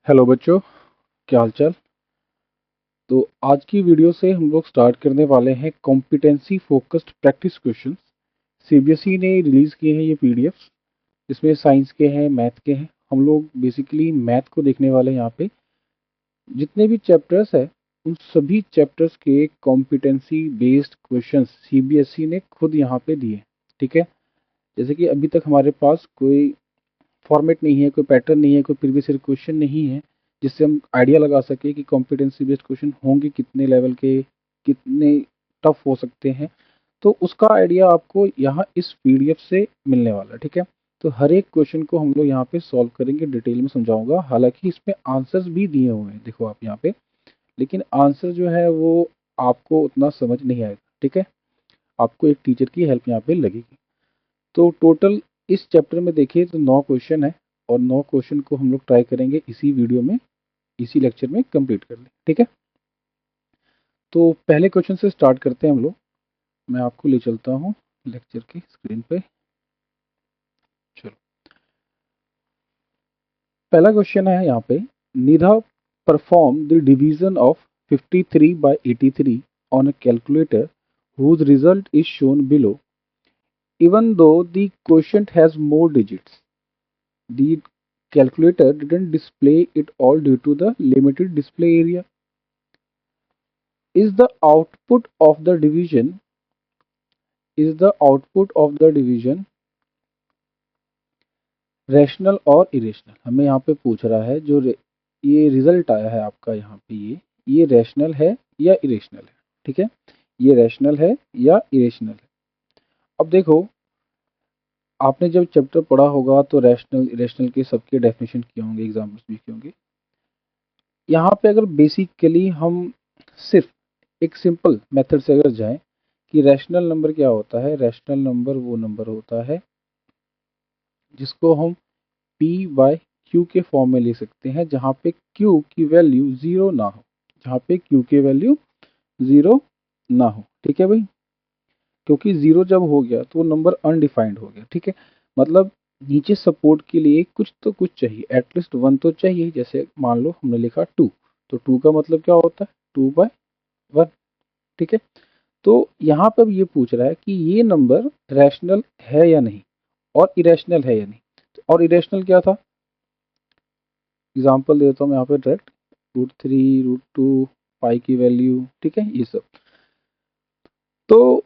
Hello बच्चों, क्या हाल चाल। तो आज की वीडियो से हम लोग स्टार्ट करने वाले हैं competency focused practice questions. CBSE ने रिलीज़ किए हैं ये पीडीएफ्स, जिसमें साइंस के हैं, मैथ के हैं। हम लोग बेसिकली मैथ को देखने वाले हैं यहाँ पे। जितने भी चैप्टर्स है उन सभी चैप्टर्स के कॉम्पिटेंसी बेस्ड क्वेश्चंस सीबीएसई ने खुद यहाँ पे दिए। ठीक है, जैसे कि अभी तक हमारे पास कोई फॉर्मेट नहीं है, कोई पैटर्न नहीं है, कोई प्रीवियस ईयर क्वेश्चन नहीं है जिससे हम आइडिया लगा सके कि कॉम्पिटेंसी बेस्ड क्वेश्चन होंगे कितने लेवल के, कितने टफ हो सकते हैं। तो उसका आइडिया आपको यहाँ इस पीडीएफ से मिलने वाला है। ठीक है, तो हर एक क्वेश्चन को हम लोग यहाँ पे सॉल्व करेंगे, डिटेल में समझाऊंगा। हालांकि इसमें आंसर्स भी दिए हुए हैं, देखो आप यहाँ पे, लेकिन आंसर जो है वो आपको उतना समझ नहीं आएगा। ठीक है, आपको एक टीचर की हेल्प यहाँ पे लगेगी। तो टोटल इस चैप्टर में देखिए तो 9 क्वेश्चन है, और 9 क्वेश्चन को हम लोग ट्राई करेंगे इसी वीडियो में, इसी लेक्चर में कंप्लीट कर लें। ठीक है, तो पहले क्वेश्चन से स्टार्ट करते हैं हम लोग। मैं आपको ले चलता हूँ लेक्चर की स्क्रीन पे। चलो, पहला क्वेश्चन है यहाँ पे, निधा perform the division of 53 by 83 on a calculator whose result is shown below. Even though the quotient has more digits, the calculator didn't display it all due to the limited display area. Is the output of the division rational और irrational? हमें यहाँ पे पूछ रहा है जो ये result आया है आपका यहाँ पे, ये रैशनल है या इरेशनल है। ठीक है, ये रैशनल है या इरेशनल है। अब देखो, आपने जब चैप्टर पढ़ा होगा तो रैशनल इरेशनल के सबके डेफिनेशन किए होंगे, एग्जाम्पल्स भी किए होंगे। यहाँ पे अगर बेसिकली हम सिर्फ एक सिंपल मेथड से अगर जाएं कि रैशनल नंबर क्या होता है, रैशनल नंबर वो नंबर होता है जिसको हम P बाय Q के फॉर्म में लिख सकते हैं, जहाँ पे Q की वैल्यू ज़ीरो ना हो, जहाँ पे Q की वैल्यू ज़ीरो ना हो। ठीक है भाई, क्योंकि ज़ीरो जब हो गया तो वो नंबर अनडिफाइंड हो गया। ठीक है, मतलब नीचे सपोर्ट के लिए कुछ तो कुछ चाहिए, एटलीस्ट वन तो चाहिए। जैसे मान लो हमने लिखा टू, तो टू का मतलब क्या होता है, टू बाय वन। ठीक है, तो यहाँ पर ये पूछ रहा है कि ये नंबर रैशनल है या नहीं, और इरेशनल है या नहीं। और इरेशनल क्या था, एग्जांपल देता हूँ मैं यहाँ पे डायरेक्ट, √3, √2, पाई की वैल्यू। ठीक है, ये सब। तो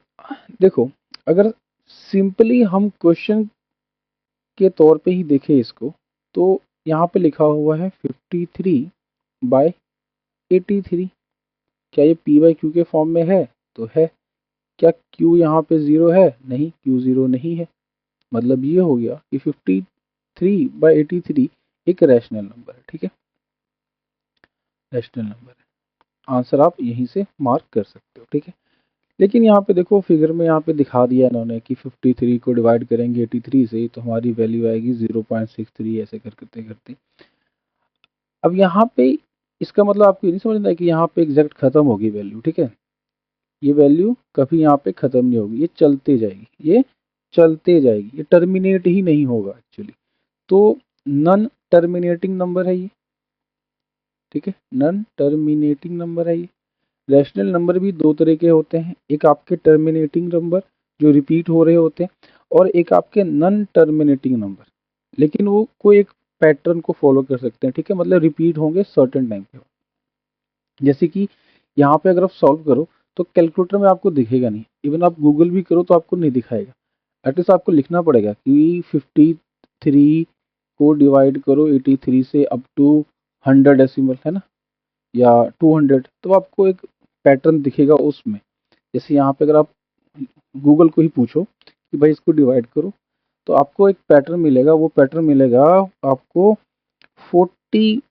देखो, अगर सिंपली हम क्वेश्चन के तौर पे ही देखें इसको, तो यहाँ पे लिखा हुआ है 53 बाय 83। क्या ये P बाई Q के फॉर्म में है? तो है। क्या Q यहाँ पे ज़ीरो है? नहीं, Q ज़ीरो नहीं है। मतलब ये हो गया कि 53 बाई 83 एक रैशनल नंबर है। ठीक है, रैशनल नंबर है। आंसर आप यहीं से मार्क कर सकते हो। ठीक है, लेकिन यहाँ पे देखो फिगर में यहाँ पे दिखा दिया इन्होंने कि 53 को डिवाइड करेंगे 83 से तो हमारी वैल्यू आएगी 0.63, ऐसे करते करते। अब यहाँ पे इसका मतलब आपको ये नहीं समझना है कि यहाँ पे एग्जैक्ट खत्म होगी वैल्यू। ठीक है, ये वैल्यू कभी यहाँ पे खत्म नहीं होगी, ये चलते जाएगी, ये चलते जाएगी, ये टर्मिनेट ही नहीं होगा एक्चुअली। तो नन टर्मिनेटिंग नंबर है ये। ठीक है, नन टर्मिनेटिंग नंबर है ये। रैशनल नंबर भी दो तरह के होते हैं, एक आपके टर्मिनेटिंग नंबर जो रिपीट हो रहे होते हैं, और एक आपके नन टर्मिनेटिंग नंबर, लेकिन वो कोई एक पैटर्न को फॉलो कर सकते हैं। ठीक है, मतलब रिपीट होंगे सर्टेन टाइम पे। जैसे कि यहाँ पे अगर आप सॉल्व करो तो कैलकुलेटर में आपको दिखेगा नहीं, इवन आप गूगल भी करो तो आपको नहीं दिखाएगा। एटलीस्ट आपको लिखना पड़ेगा कि 53 को डिवाइड करो 83 से अप टू 100 डेसिमल, है ना, या 200, तो आपको एक पैटर्न दिखेगा उसमें। जैसे यहाँ पे अगर आप गूगल को ही पूछो कि भाई इसको डिवाइड करो, तो आपको एक पैटर्न मिलेगा। वो पैटर्न मिलेगा आपको 41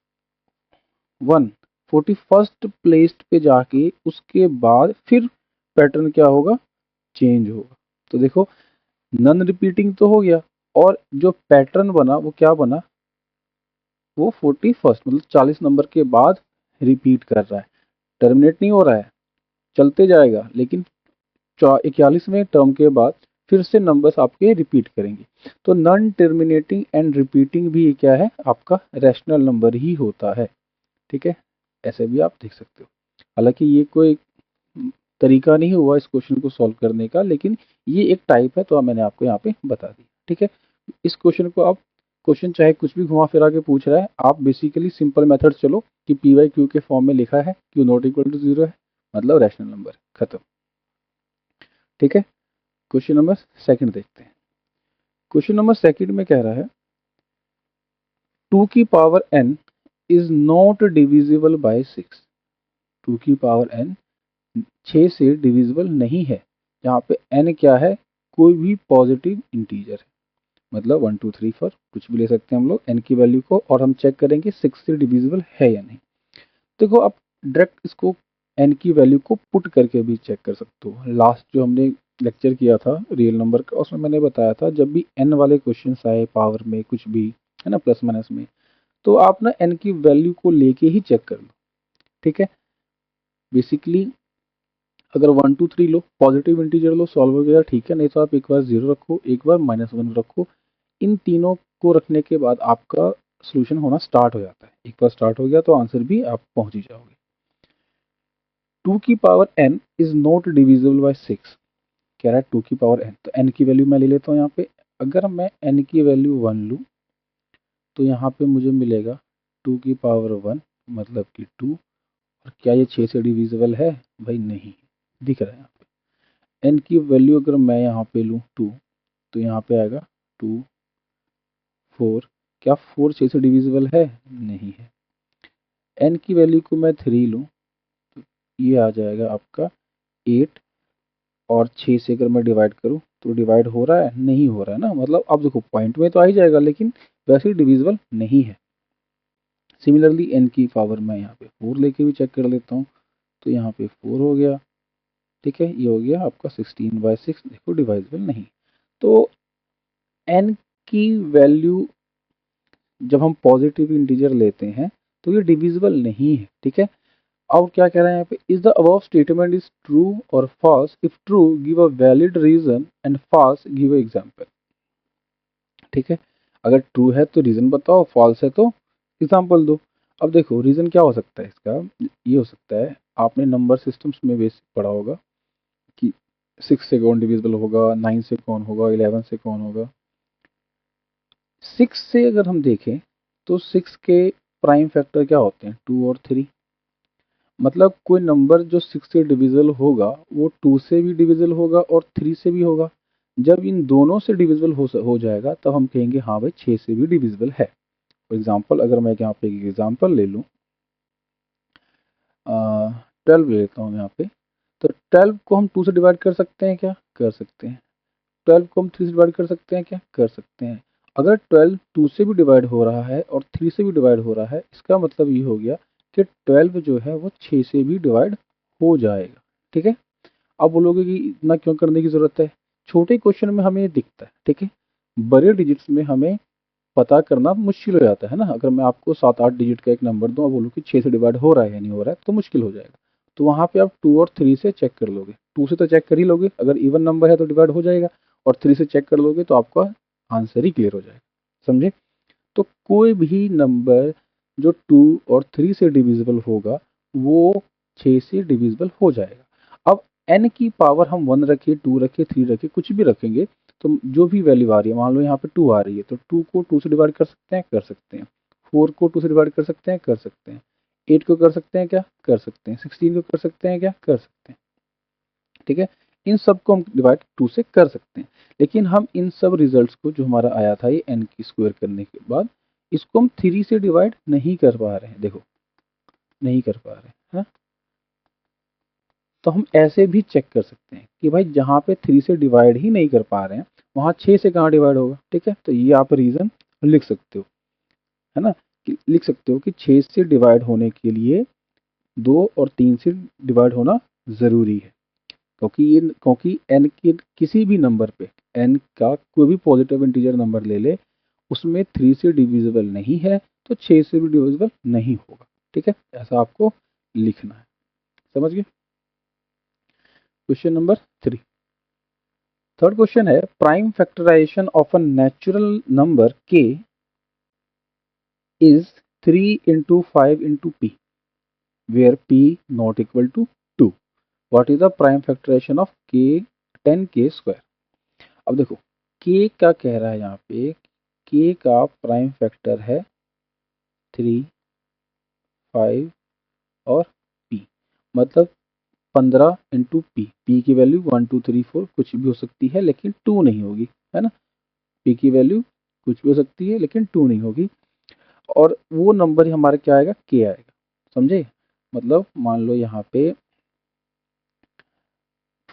प्लेस पे जाके, उसके बाद फिर पैटर्न क्या होगा, चेंज होगा। तो देखो, नन रिपीटिंग तो हो गया, और जो पैटर्न बना वो क्या बना, वो 41 मतलब 40 नंबर के बाद रिपीट कर रहा है, टर्मिनेट नहीं हो रहा है, चलते जाएगा, लेकिन 41वें टर्म के बाद फिर से नंबर्स आपके रिपीट करेंगे। तो नॉन टर्मिनेटिंग एंड रिपीटिंग भी क्या है, आपका रैशनल नंबर ही होता है। ठीक है, ऐसे भी आप देख सकते हो। हालांकि ये कोई तरीका नहीं हुआ इस क्वेश्चन को सॉल्व करने का, लेकिन ये एक टाइप है, तो मैंने आपको यहाँ पे बता दी। ठीक है, इस क्वेश्चन को आप, क्वेश्चन चाहे कुछ भी घुमा फिरा के पूछ रहा है, आप बेसिकली सिंपल मेथड चलो कि पी वाई क्यू के फॉर्म में लिखा है, क्यू नॉट इक्वल टू 0 है, मतलब रैशनल नंबर, खत्म। ठीक है, क्वेश्चन नंबर सेकंड देखते हैं। क्वेश्चन नंबर सेकंड में कह रहा है 2 की power n is not divisible by 6। 2 की पावर n 6 से डिविजिबल नहीं है। यहाँ पे n क्या है, कोई भी पॉजिटिव इंटीजर है, मतलब 1 2 3 4 कुछ भी ले सकते हैं हम लोग n की वैल्यू को, और हम चेक करेंगे 6 से डिविजिबल है या नहीं। देखो आप डायरेक्ट इसको n की वैल्यू को पुट करके भी चेक कर सकते हो। लास्ट जो हमने लेक्चर किया था रियल नंबर का, उसमें मैंने बताया था जब भी n वाले क्वेश्चन आए पावर में कुछ भी, है ना, प्लस माइनस में, तो आप ना n की वैल्यू को लेके ही चेक कर लो। ठीक है, बेसिकली अगर 1 2 3 लो, पॉजिटिव इंटीजर लो, सॉल्व हो गया, ठीक है, नहीं तो आप एक बार 0 रखो, एक बार -1 रखो। इन तीनों को रखने के बाद आपका सोल्यूशन होना स्टार्ट हो जाता है। एक बार स्टार्ट हो गया तो आंसर भी आप पहुंच ही जाओगे। 2 की power n is not divisible by 6, कह रहा है 2 की पावर n, तो n की वैल्यू मैं ले लेता हूँ यहाँ पे। अगर मैं n की वैल्यू 1 लूँ तो यहाँ पे मुझे मिलेगा 2 की पावर 1 मतलब कि 2। और क्या ये 6 से डिविजिबल है, भाई नहीं, दिख रहा है यहाँ पे। n की वैल्यू अगर मैं यहाँ पे लूँ 2, तो यहाँ पे आएगा 2 4, क्या 4 6 से डिविजिबल है, नहीं है। n की वैल्यू को मैं 3 लूँ तो ये आ जाएगा आपका 8, और 6 से अगर मैं डिवाइड करूँ तो डिवाइड हो रहा है, नहीं हो रहा है ना, मतलब अब देखो पॉइंट में तो आ ही जाएगा, लेकिन वैसे ही डिविजिबल नहीं है। सिमिलरली n की पावर मैं यहाँ पे 4 लेके भी चेक कर लेता हूँ, तो यहाँ पे 4 हो गया। ठीक है, ये हो गया आपका 16/6, देखो डिवाइजिबल नहीं। तो n की वैल्यू जब हम पॉजिटिव इंटीजर लेते हैं तो ये डिविजिबल नहीं है। ठीक है, अब क्या कह रहे हैं यहाँ पे, is the above statement is true और false, if true give a valid reason and false give a example. ठीक है, अगर ट्रू है तो रीजन बताओ, फॉल्स है तो एग्जांपल दो। अब देखो रीजन क्या हो सकता है इसका, ये हो सकता है, आपने नंबर सिस्टम्स में बेसिक पढ़ा होगा कि 6 से कौन डिविजिबल होगा, 9 से कौन होगा, 11 से कौन होगा। 6 से अगर हम देखें तो 6 के प्राइम फैक्टर क्या होते हैं, 2 और 3। मतलब कोई नंबर जो 6 से डिविजिबल होगा वो 2 से भी डिविजिबल होगा और 3 से भी होगा। जब इन दोनों से डिविजिबल हो जाएगा तब हम कहेंगे हाँ भाई 6 से भी डिविजिबल है। फॉर एग्जाम्पल अगर मैं यहाँ पे एक एग्जाम्पल ले लूँ, 12 ले लेता हूँ यहाँ पे, तो 12 को हम 2 से डिवाइड कर सकते हैं क्या, कर सकते हैं। 12 को हम 3 से डिवाइड कर सकते हैं क्या, कर सकते हैं। अगर 12 2 से भी डिवाइड हो रहा है और 3 से भी डिवाइड हो रहा है, इसका मतलब ये हो गया कि 12 जो है वो 6 से भी डिवाइड हो जाएगा। ठीक है, आप बोलोगे कि इतना क्यों करने की ज़रूरत है, छोटे क्वेश्चन में हमें ये दिखता है। ठीक है, बड़े डिजिट्स में हमें पता करना मुश्किल हो जाता है ना। अगर मैं आपको 7 8 डिजिट का एक नंबर दूँ और बोलूँ कि 6 से डिवाइड हो रहा है या नहीं हो रहा है, तो मुश्किल हो जाएगा। तो वहाँ पे आप 2 और 3 से चेक कर लोगे, 2 से तो चेक कर ही लोगे, अगर इवन नंबर है तो डिवाइड हो जाएगा, और 3 से चेक कर लोगे तो आपका आंसर ही क्लियर हो जाएगा। समझे? तो कोई भी नंबर जो 2 और 3 से डिविजिबल होगा वो 6 से डिविजिबल हो जाएगा। अब n की पावर हम 1 रखें, 2 रखें, 3 रखें, कुछ भी रखेंगे, तो जो भी वैल्यू आ रही है, मान लो यहाँ पे 2 आ रही है, तो 2 को 2 से डिवाइड कर सकते हैं, कर सकते हैं। 4 को 2 से डिवाइड कर सकते हैं, कर सकते हैं। 8 को कर सकते हैं क्या, कर सकते हैं। 16 को कर सकते हैं क्या, कर सकते हैं। ठीक है, इन सब को हम डिवाइड 2 से कर सकते हैं। लेकिन हम इन सब रिजल्ट्स को जो हमारा आया था ये n की स्क्वायर करने के बाद, इसको हम 3 से डिवाइड नहीं कर पा रहे हैं। देखो, नहीं कर पा रहे हैं। तो हम ऐसे भी चेक कर सकते हैं कि भाई जहाँ पे 3 से डिवाइड ही नहीं कर पा रहे हैं वहाँ 6 से कहाँ डिवाइड होगा। ठीक है, तो ये आप रीज़न लिख सकते हो, है ना, कि लिख सकते हो कि 6 से डिवाइड होने के लिए 2 और 3 से डिवाइड होना ज़रूरी है। क्योंकि n के किसी भी नंबर पे, n का कोई भी पॉजिटिव इंटीजर नंबर ले ले, उसमें 3 से डिविजिबल नहीं है तो 6 से भी डिविजिबल नहीं होगा। ठीक है, ऐसा आपको लिखना है। समझ गए? क्वेश्चन नंबर 3, थर्ड क्वेश्चन है prime factorization of a natural number k is 3 into 5 into p where p not equal to 2. What is the prime factorization of k 10k square? अब देखो k का कह रहा है यहाँ पे k का प्राइम फैक्टर है 3, 5 और p, मतलब 15 इंटू पी की वैल्यू 1 2 3 4 कुछ भी हो सकती है लेकिन 2 नहीं होगी, है ना। पी की वैल्यू कुछ भी हो सकती है लेकिन 2 नहीं होगी, और वो नंबर ही हमारा क्या आएगा, के आएगा, समझे। मतलब मान लो यहाँ पे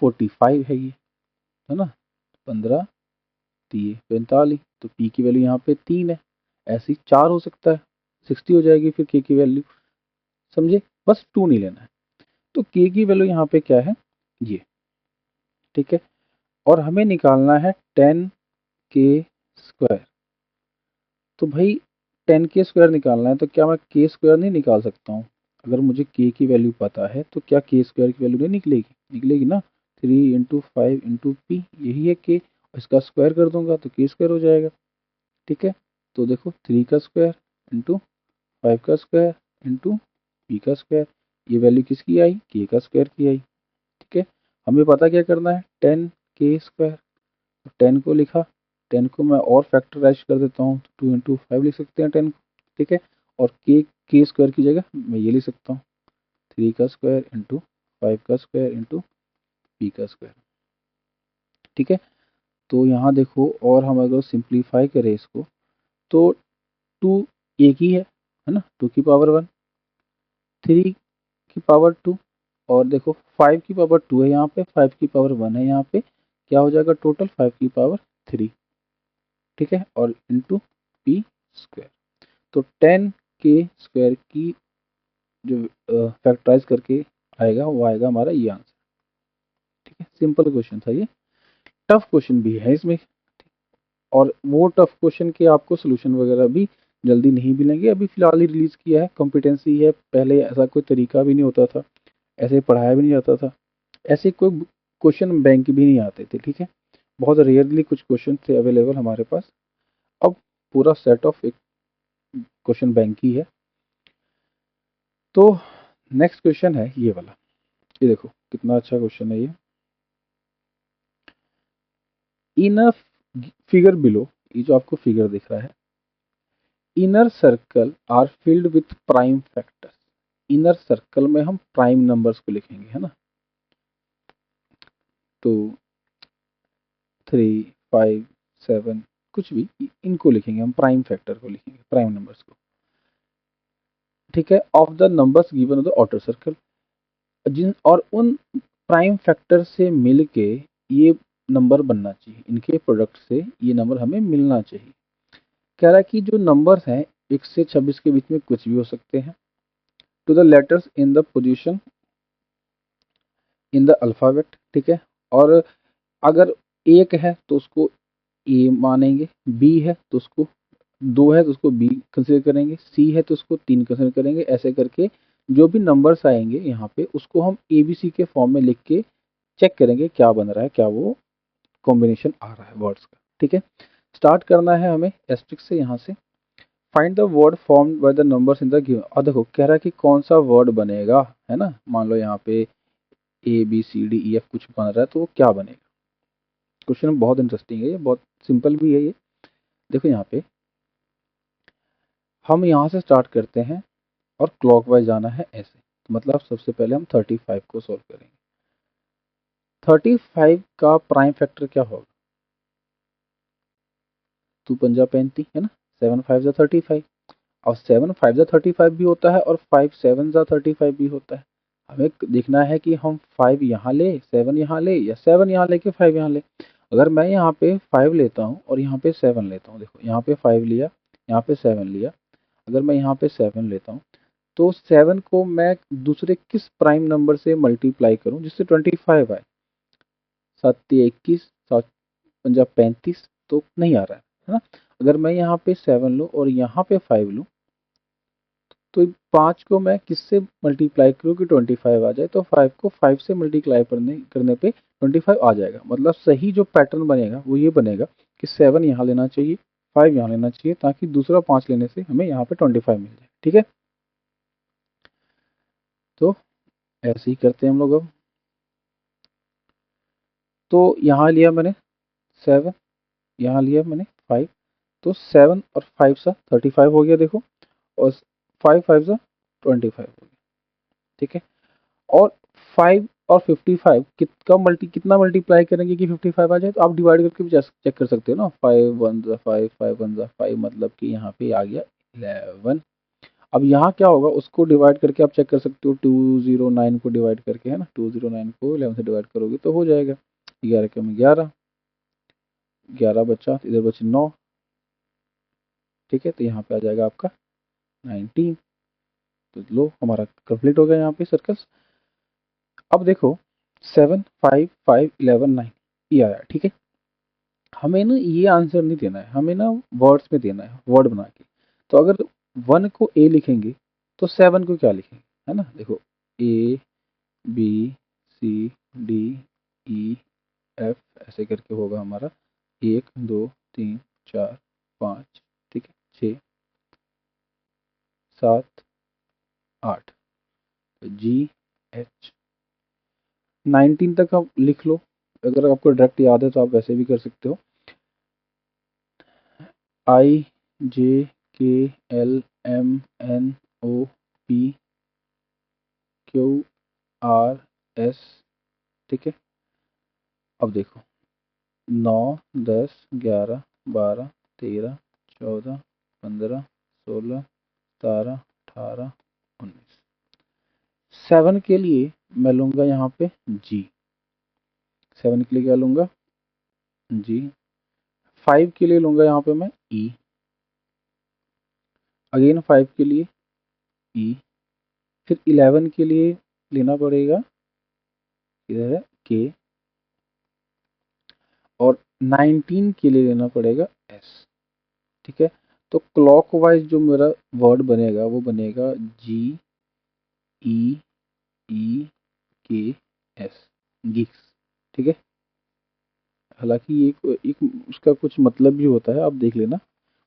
45 है ये, है ना, 15 3 45, तो पी की वैल्यू यहाँ पे 3 है, ऐसे ही 4 हो सकता है, 60 हो जाएगी फिर के की वैल्यू, समझे, बस 2 नहीं लेना है। तो के की वैल्यू यहाँ पे क्या है, ये, ठीक है। और हमें निकालना है 10 के स्क्वायर। तो भाई 10 के स्क्वायर निकालना है तो क्या मैं के स्क्वायर नहीं निकाल सकता हूँ? अगर मुझे के की वैल्यू पता है तो क्या के स्क्वायर की वैल्यू नहीं निकलेगी, निकलेगी ना। 3 इंटू 5 इंटू पी, यही है के, इसका स्क्वायर कर दूंगा तो के स्क्वायर हो जाएगा, ठीक है। तो देखो 3 का स्क्वायर इंटू 5 का स्क्वायर इंटू पी का स्क्वायर, ये वैल्यू किसकी आई, के का स्क्वायर की आई, ठीक है। हमें पता क्या करना है, 10 के स्क्वायर, 10 को लिखा, 10 को मैं और फैक्टराइज कर देता हूँ, 2 इंटू 5 लिख सकते हैं 10, ठीक है। और के स्क्वायर की जगह मैं ये लिख सकता हूँ 3 का स्क्वायर इंटू 5 का स्क्वायर इंटू पी का स्क्वायर, ठीक है। तो यहाँ देखो, और हम अगर सिंप्लीफाई करें इसको तो 2 एक ही है ना, 2 की पावर 1, 3 की पावर 2, और देखो 5 की पावर 2 है यहाँ पे, 5 की पावर 1 है यहाँ पे, क्या हो जाएगा टोटल 5 की पावर 3, ठीक है, और इंटू पी स्क्वायर। तो 10 के स्क्वायर की जो फैक्टराइज करके आएगा वो आएगा हमारा ये आंसर, ठीक है। सिंपल क्वेश्चन था ये, टफ क्वेश्चन भी है इसमें, और वो टफ क्वेश्चन के आपको सोल्यूशन वगैरह भी जल्दी नहीं मिलेंगे, अभी फिलहाल ही रिलीज किया है, कॉम्पिटेंसी है, पहले ऐसा कोई तरीका भी नहीं होता था, ऐसे पढ़ाया भी नहीं जाता था, ऐसे कोई क्वेश्चन बैंक भी नहीं आते थे, ठीक है। बहुत रेयरली कुछ क्वेश्चन थे अवेलेबल हमारे पास, अब पूरा सेट ऑफ एक क्वेश्चन बैंक ही है। तो नेक्स्ट क्वेश्चन है ये वाला, ये देखो कितना अच्छा क्वेश्चन है ये। इन अ फिगर बिलो, ये जो आपको फिगर दिख रहा है, inner circle are filled with prime factors, inner circle में हम प्राइम नंबर्स को लिखेंगे, है ना। तो 3 5 7 कुछ भी इनको लिखेंगे हम, प्राइम फैक्टर को लिखेंगे, प्राइम नंबर्स को, ठीक है, of the numbers given the outer circle, जिन और उन प्राइम फैक्टर से मिल के ये नंबर बनना चाहिए, इनके प्रोडक्ट से ये नंबर हमें मिलना चाहिए। कह रहा है कि जो नंबर्स हैं 1 से 26 के बीच में कुछ भी हो सकते हैं, to the letters in the position in the alphabet, ठीक है। और अगर एक है तो उसको ए मानेंगे, बी है तो उसको, 2 है तो उसको बी कंसिडर करेंगे, सी है तो उसको 3 कंसिडर करेंगे, ऐसे करके जो भी नंबर्स आएंगे यहाँ पे उसको हम ए बी सी के फॉर्म में लिख के चेक करेंगे क्या बन रहा है, क्या वो कॉम्बिनेशन आ रहा है वर्ड्स का, ठीक है। स्टार्ट करना है हमें एस्ट्रिक से, यहाँ से find the word formed by the numbers in the given, और देखो कह रहा है कि कौन सा वर्ड बनेगा, है ना। मान लो यहाँ पे A B C D E F कुछ बन रहा है तो वो क्या बनेगा। क्वेश्चन बहुत इंटरेस्टिंग है ये, बहुत सिंपल भी है ये। देखो यहाँ पे हम यहाँ से स्टार्ट करते हैं और क्लॉकवाइज जाना है ऐसे, तो मतलब सबसे पहले हम 35 को सॉल्व करेंगे। 35 का प्राइम फैक्टर क्या होगा, 2 पंजा 35, है ना, 7 5 जा 35, और 7 5 जा 35 भी होता है और 5 7 जा 35 भी होता है। हमें देखना है कि हम 5 यहाँ ले, 7 यहाँ ले, या 7 यहाँ लेके 5 यहाँ ले। अगर मैं यहाँ पे 5 लेता हूँ और यहाँ पे 7 लेता हूँ, देखो यहाँ पे 5 लिया, यहाँ पे 7 लिया, अगर मैं यहाँ पे 7 लेता हूँ तो 7 को मैं दूसरे किस प्राइम नंबर से मल्टीप्लाई करूँ जिससे 25 आए। 7 21, 7 पंजा 35, तो नहीं आ रहा है ना। अगर मैं यहाँ पे 7 लूँ और यहाँ पे 5 लूँ तो 5 को मैं किससे मल्टीप्लाई करूँ कि 25 आ जाए, तो 5 को 5 से मल्टीप्लाई करने पे 25 आ जाएगा। मतलब सही जो पैटर्न बनेगा वो ये बनेगा कि 7 यहाँ लेना चाहिए, 5 यहाँ लेना चाहिए, ताकि दूसरा 5 लेने से हमें यहाँ पे 25 मिल जाए। ठीक है, तो ऐसे ही करते हैं हम लोग अब। तो यहाँ लिया मैंने 7, यहाँ लिया मैंने 5, तो 7 और 5 सा 35 हो गया देखो, और 5 5 सा 25 हो गया। ठीक है, और 5 और 55 कितना मल्टीप्लाई करेंगे कि 55 आ जाए, तो आप डिवाइड करके भी चेक कर सकते हो ना। 5 1 जा 5, 5 1 जा 5, मतलब कि यहाँ पे आ गया 11। अब यहाँ क्या होगा, उसको डिवाइड करके आप चेक कर सकते हो, 209 को डिवाइड करके, है ना, 209 को 11 से डिवाइड करोगे तो हो जाएगा 11 के में 11, 11 बचा, इधर बचे 9। ठीक है, तो यहाँ पे आ जाएगा आपका 19। तो लो हमारा कंप्लीट हो गया यहाँ पे सर्कल्स। अब देखो 7 5 5 11 9 ये आया। ठीक है, हमें ना ये आंसर नहीं देना है, हमें ना वर्ड्स में देना है, वर्ड बना के। तो अगर 1 को ए लिखेंगे तो 7 को क्या लिखेंगे, है ना, देखो A B C D E F ऐसे करके होगा हमारा 1 2 3 4 5, ठीक है, 6 7 8, जी एच 19 तक आप लिख लो। अगर आपको डायरेक्ट याद है तो आप वैसे भी कर सकते हो, I J K L M N O P Q R S. ठीक है, अब देखो 9 10 11 12 13 14 15 16 17 18 19। 7 के लिए मैं लूँगा यहाँ पे जी, 7 के लिए क्या लूँगा, जी। 5 के लिए लूँगा यहाँ पे मैं ई, अगेन 5 के लिए ई। फिर 11 के लिए लेना पड़ेगा, इधर है के, और 19 के लिए लेना पड़ेगा एस। ठीक है, तो क्लॉकवाइज जो मेरा वर्ड बनेगा वो बनेगा जी ई ई के एस, गीक्स। ठीक है, हालांकि ये एक उसका कुछ मतलब भी होता है, आप देख लेना,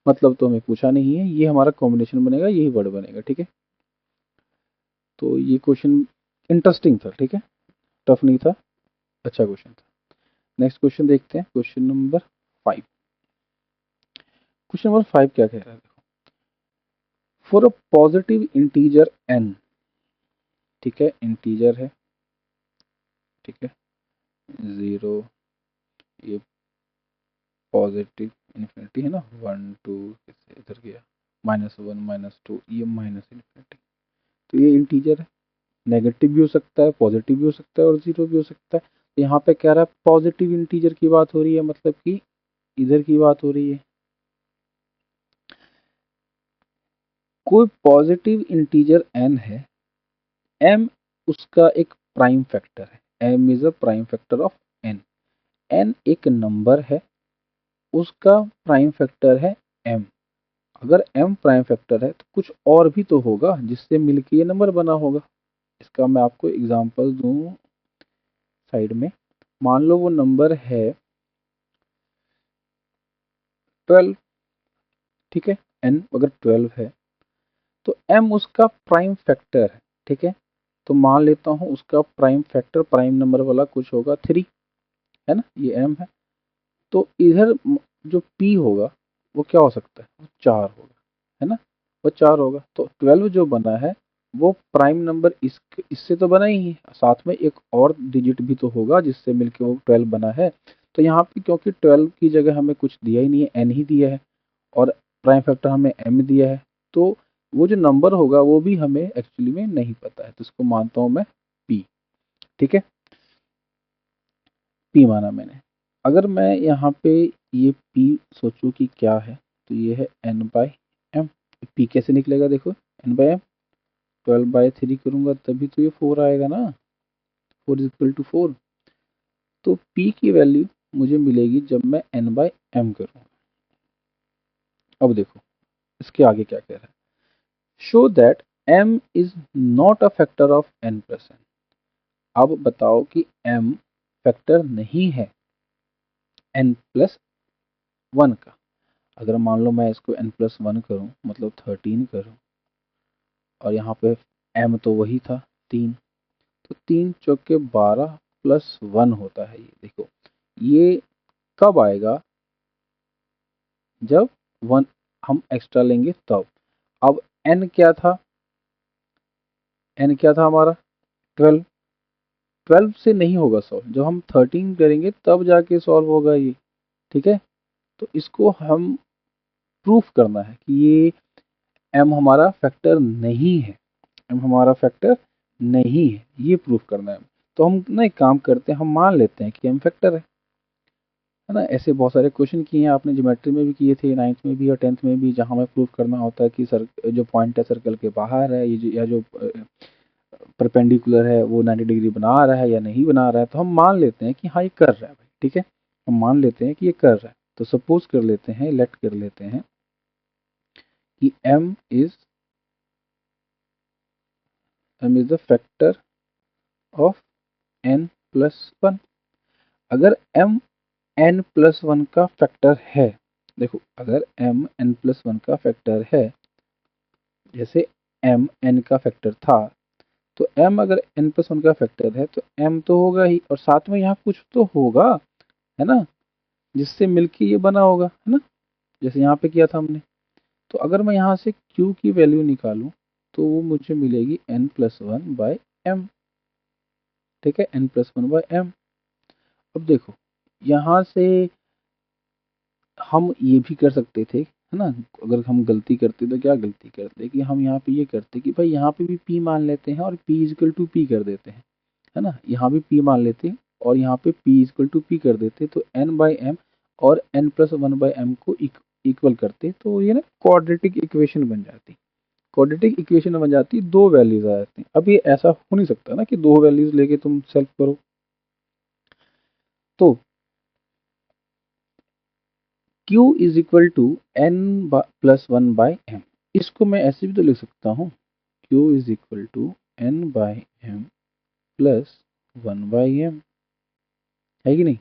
मतलब तो हमें पूछा नहीं है, ये हमारा कॉम्बिनेशन बनेगा, यही वर्ड बनेगा। ठीक है, तो ये क्वेश्चन इंटरेस्टिंग था। ठीक है, टफ नहीं था, अच्छा क्वेश्चन था। नेक्स्ट क्वेश्चन देखते हैं, क्वेश्चन नंबर 5। क्वेश्चन नंबर 5 क्या कह रहा है, देखो, for a positive integer n। ठीक है, इंटीजर है, ठीक है, 0, ये पॉजिटिव इन्फिनिटी है ना, 1 2 इधर गया, -1 -2, ये माइनस इन्फिनिटी। तो ये इंटीजर है, नेगेटिव भी हो सकता है, पॉजिटिव भी हो सकता है, और जीरो भी हो सकता है। तो यहाँ पे कह रहा है पॉजिटिव इंटीजर की बात हो रही है, मतलब कि इधर की बात हो रही है। कोई पॉजिटिव इंटीजर n है, m उसका एक प्राइम फैक्टर है, m is a prime factor of n। n एक नंबर है, उसका प्राइम फैक्टर है m। अगर m प्राइम फैक्टर है तो कुछ और भी तो होगा जिससे मिलके ये नंबर बना होगा। इसका मैं आपको एग्जांपल दूं साइड में। मान लो वो नंबर है 12, ठीक है, n अगर 12 है तो m उसका प्राइम फैक्टर है। ठीक है, तो मान लेता हूँ उसका प्राइम फैक्टर प्राइम नंबर वाला कुछ होगा 3, है ना, ये m है। तो इधर जो p होगा वो क्या हो सकता है, वो 4 होगा, है ना, वो 4 होगा। तो 12 जो बना है वो प्राइम नंबर इससे तो बना ही है, साथ में एक और डिजिट भी तो होगा जिससे मिलके वो 12 बना है। तो यहाँ पे क्योंकि 12 की जगह हमें कुछ दिया ही नहीं है, n ही दिया है, और प्राइम फैक्टर हमें m दिया है, तो वो जो नंबर होगा वो भी हमें एक्चुअली में नहीं पता है, तो इसको मानता हूँ मैं p। ठीक है, p माना मैंने। अगर मैं यहाँ पे ये p सोचूं कि क्या है, तो ये है n/m। p कैसे निकलेगा, देखो n/m, 12/3 करूंगा तभी तो ये 4 आएगा ना, 4 इज इक्वल टू 4। तो p की वैल्यू मुझे मिलेगी जब मैं n/m करूँगा। अब देखो इसके आगे क्या कह रहा है, show that m is not a factor of n plus n। अब बताओ कि m फैक्टर नहीं है n प्लस 1 का। अगर मान लो मैं इसको n प्लस 1 करूं, मतलब 13 करूं, और यहाँ पे m तो वही था 3, तो 3 चौके 12 प्लस 1 होता है। ये देखो, ये कब आएगा? जब 1 हम एक्स्ट्रा लेंगे तब। अब n क्या था? n क्या था हमारा? 12। 12 से नहीं होगा सॉल्व, जब हम 13 करेंगे तब जाके सॉल्व होगा ये। ठीक है, तो इसको हम प्रूफ करना है कि ये m हमारा फैक्टर नहीं है, m हमारा फैक्टर नहीं है, ये प्रूफ करना है। तो हम ना एक काम करते हैं, हम मान लेते हैं कि m फैक्टर है ना। ऐसे बहुत सारे क्वेश्चन किए हैं आपने, ज्योमेट्री में भी किए थे, 9th में भी और 10th में भी, जहाँ हमें प्रूफ करना होता है कि सर जो पॉइंट है सर्कल के बाहर है, या जो परपेंडिकुलर है वो 90 डिग्री बना रहा है या नहीं बना रहा है। तो हम मान लेते हैं कि हाँ ये कर रहा है भाई। ठीक है, हम मान लेते हैं कि ये कर रहा है। तो सपोज कर लेते हैं, लेट कर लेते हैं कि m is the factor of n plus 1। अगर m n प्लस 1 का फैक्टर है, देखो अगर m n प्लस 1 का फैक्टर है, जैसे m n का फैक्टर था, तो m अगर n प्लस 1 का फैक्टर है तो m तो होगा ही, और साथ में यहाँ कुछ तो होगा, है ना, जिससे मिलके ये बना होगा, है ना, जैसे यहाँ पे किया था हमने। तो अगर मैं यहाँ से q की वैल्यू निकालूं तो वो मुझे मिलेगी n प्लस 1 बाय m। ठीक है, n प्लस 1 बाय m। अब देखो, यहाँ से हम ये भी कर सकते थे, है ना। अगर हम गलती करते तो क्या गलती करते कि हम यहाँ पे ये करते कि भाई यहाँ पे भी p मान लेते हैं और p इक्वल टू p कर देते हैं, है ना। यहाँ भी p मान लेते हैं और यहाँ पे p इक्वल टू p कर देते, तो n बाई m और n प्लस 1 बाई m को इक्वल करते, तो ये ना क्वाड्रेटिक इक्वेशन बन जाती। क्वाड्रेटिक इक्वेशन बन जाती, दो वैल्यूज आ जाती। अब ये ऐसा हो नहीं सकता ना कि दो वैल्यूज लेके तुम सॉल्व करो। तो q is equal to n plus 1 by m। इसको मैं ऐसे भी तो लिख सकता हूँ, q is equal to n by m plus 1 by m, है कि नहीं।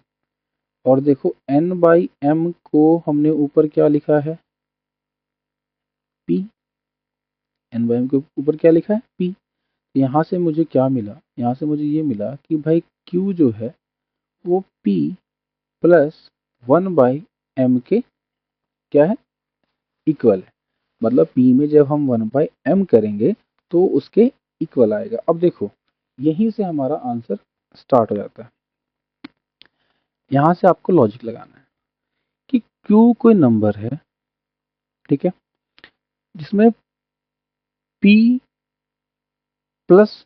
और देखो n बाई m को हमने ऊपर क्या लिखा है? p। n बाई m के ऊपर क्या लिखा है? p। यहाँ से मुझे क्या मिला? यहाँ से मुझे ये मिला कि भाई q जो है वो p प्लस 1 बाई m के क्या है? इक्वल है। मतलब p में जब हम 1 बाई m करेंगे तो उसके इक्वल आएगा। अब देखो, यहीं से हमारा आंसर स्टार्ट हो जाता है। यहाँ से आपको लॉजिक लगाना है कि q कोई नंबर है, ठीक है, जिसमें p प्लस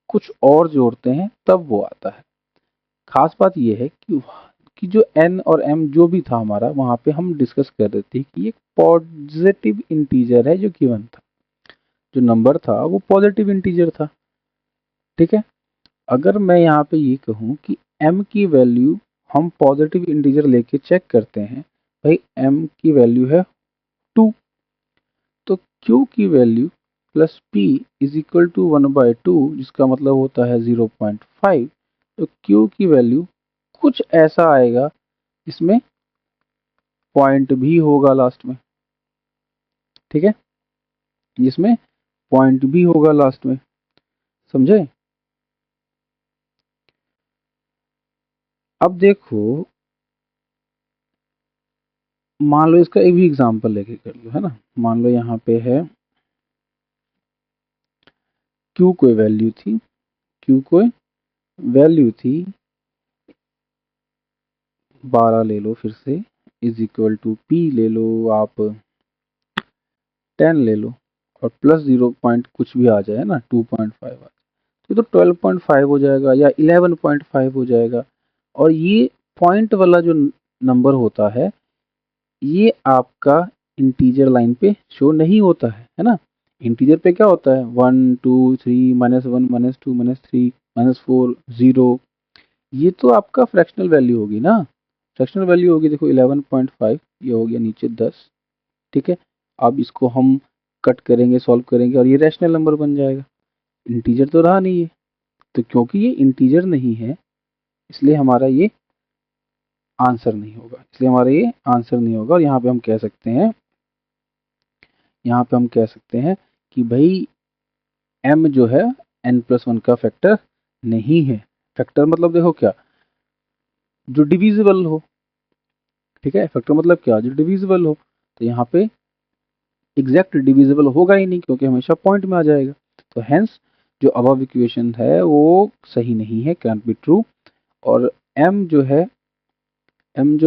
कुछ और जोड़ते हैं तब वो आता है। खास बात यह है कि जो n और m जो भी था हमारा, वहां पे हम डिस्कस कर रहे थे कि एक पॉजिटिव इंटीजर है जो गिवन था, जो नंबर था वो पॉजिटिव इंटीजर था। ठीक है, अगर मैं यहाँ पे ये कहूँ कि m की वैल्यू हम पॉजिटिव इंटीजर लेके चेक करते हैं, भाई m की वैल्यू है 2, तो q की value plus p is equal to 1/2, जिसका मतलब होता है 0.5। तो q की वैल्यू कुछ ऐसा आएगा इसमें पॉइंट भी होगा लास्ट में। ठीक है, जिसमें पॉइंट भी होगा लास्ट में, समझे। अब देखो, मान लो इसका एक भी एग्जांपल लेके कर लो, है ना। मान लो यहाँ पे है q कोई वैल्यू थी, q कोई वैल्यू थी 12 ले लो, फिर से इज इक्वल टू p ले लो आप 10 ले लो, और प्लस 0 पॉइंट कुछ भी आ जाए ना, 2.5 आ जाए, तो 12.5 हो जाएगा या 11.5 हो जाएगा। और ये पॉइंट वाला जो नंबर होता है ये आपका इंटीजर लाइन पे शो नहीं होता है ना। इंटीजर पे क्या होता है? 1 2 3 -1 -2 -3 -4 0। ये तो आपका फ्रैक्शनल वैल्यू होगी ना, फ्रैक्शनल वैल्यू होगी। देखो 11.5, ये हो गया नीचे 10। ठीक है, अब इसको हम कट करेंगे, सॉल्व करेंगे और ये रैशनल नंबर बन जाएगा। इंटीजर तो रहा नहीं है, तो क्योंकि ये इंटीजर नहीं है इसलिए हमारा ये आंसर नहीं होगा। और यहाँ पे हम कह सकते हैं कि भाई m जो है n+1 का फैक्टर नहीं है। फैक्टर मतलब देखो क्या, जो डिविजिबल हो, ठीक है। फैक्टर मतलब क्या, जो डिविजिबल हो। तो यहाँ पे एग्जैक्ट डिविजिबल होगा ही नहीं क्योंकि हमेशा पॉइंट में आ जाएगा। तो हेंस जो अबव इक्वेशन है वो सही नहीं है, कैन बी ट्रू। और m जो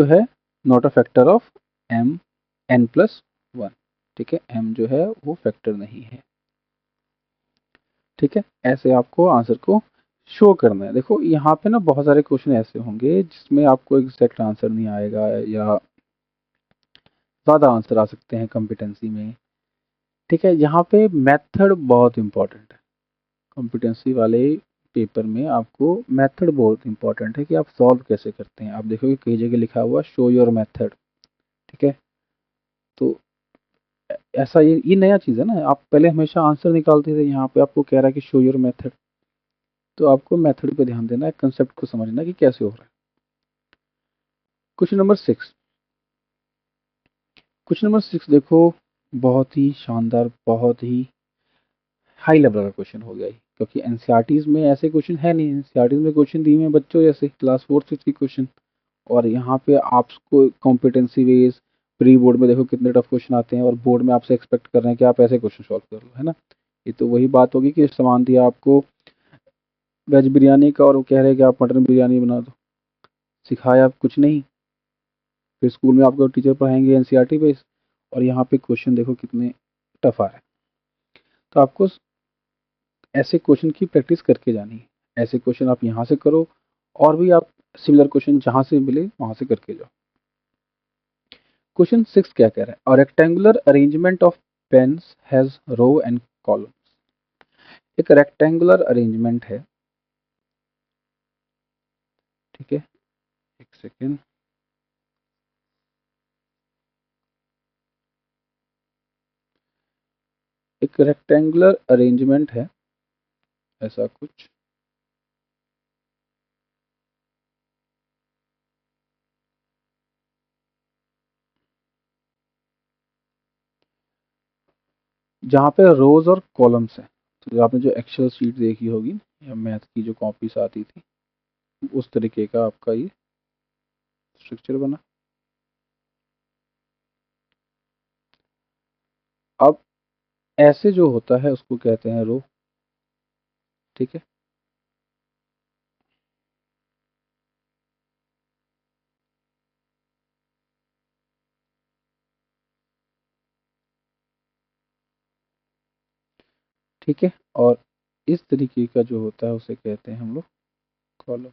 है not a factor of n+1, ठीक है। m जो है वो फैक्टर नहीं है, ठीक है। ऐसे आपको आंसर को शो करना है। देखो यहाँ पे ना बहुत सारे क्वेश्चन ऐसे होंगे जिसमें आपको एग्जैक्ट आंसर नहीं आएगा या ज़्यादा आंसर आ सकते हैं कॉम्पिटेंसी में, ठीक है। यहाँ पे मेथड बहुत इंपॉर्टेंट है। कॉम्पिटेंसी वाले पेपर में आपको मेथड बहुत इंपॉर्टेंट है कि आप सॉल्व कैसे करते हैं। आप देखोगे कई जगह लिखा हुआ शो योर मेथड, ठीक है। तो ऐसा ये नया चीज़ है ना, आप पहले हमेशा आंसर निकालते थे, यहाँ पे आपको कह रहा है कि शो योर मेथड। तो आपको मेथड पे ध्यान देना है, कंसेप्ट को समझना कि कैसे हो रहा है। क्वेश्चन नंबर 6 देखो, बहुत ही शानदार, बहुत ही हाई लेवल का क्वेश्चन हो गया, क्योंकि एनसीईआरटीज में ऐसे क्वेश्चन है नहीं। एनसीईआरटीज में क्वेश्चन दिए हैं बच्चों जैसे क्लास 4th 5th की क्वेश्चन, और यहाँ पे आपको कॉम्पिटेंसी बेस प्री बोर्ड में देखो कितने टफ क्वेश्चन आते हैं, और बोर्ड में आपसे एक्सपेक्ट कर रहे हैं कि आप ऐसे क्वेश्चन सॉल्व कर लो, है ना। ये तो वही बात होगी कि सामान दिया आपको वेज बिरयानी का और वो कह रहे हैं कि आप मटन बिरयानी बना दो, सिखाया कुछ नहीं। फिर स्कूल में आपको टीचर पढ़ाएंगे एनसीईआरटी बेस, और यहाँ पे क्वेश्चन देखो कितने टफ आ रहे हैं। तो आपको ऐसे क्वेश्चन की प्रैक्टिस करके जानी है। ऐसे क्वेश्चन आप यहाँ से करो, और भी आप सिमिलर क्वेश्चन जहाँ से मिले वहाँ से करके जाओ। क्वेश्चन 6 क्या कह रहा है, a rectangular arrangement of pens has row and columns. एक रेक्टेंगुलर अरेंजमेंट है, ठीक है। एक सेकेंड, एक रेक्टेंगुलर अरेंजमेंट है ऐसा कुछ, जहाँ पे रोज और कॉलम्स हैं। तो आपने जो एक्सेल शीट देखी होगी या मैथ की जो कॉपीज आती थी, उस तरीके का आपका ये स्ट्रक्चर बना। अब ऐसे जो होता है उसको कहते हैं रो, ठीक है। ठीक है, और इस तरीके का जो होता है उसे कहते हैं हम लोग कॉलम।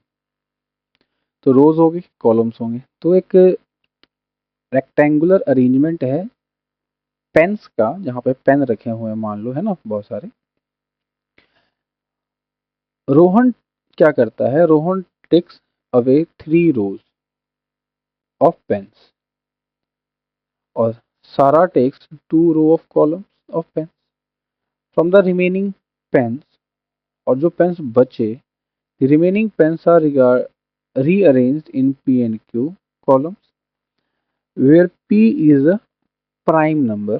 तो रोज होगी, कॉलम्स होंगे। तो एक रेक्टेंगुलर अरेंजमेंट है पेन्स का, जहाँ पे पेन रखे हुए हैं मान लो, है ना, बहुत सारे। रोहन क्या करता है, Rohan takes away 3 rows of pens, और Sara takes 2 row of columns of pens from the remaining pens. और जो पेन्स बचे, remaining pens are rearranged in P and Q columns where P is a prime number,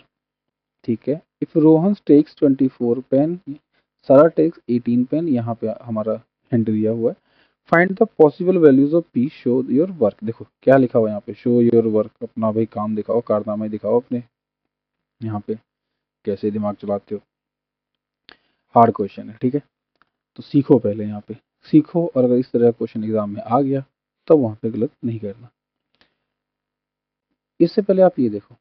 ठीक है। If Rohan takes 24 pen, सारा takes 18 pen, यहाँ पे हमारा hint दिया हुआ है। Find the possible values of P, show your work. देखो क्या लिखा हुआ है यहाँ पे, शो योर वर्क, अपना भाई काम दिखाओ, कारनामे दिखाओ अपने। यहाँ पे कैसे दिमाग चलाते हो, हार्ड क्वेश्चन है, ठीक है। तो सीखो पहले, यहाँ पे सीखो, और अगर इस तरह का क्वेश्चन एग्जाम में आ गया तब वहाँ पे गलत नहीं करना। इससे पहले आप ये देखो,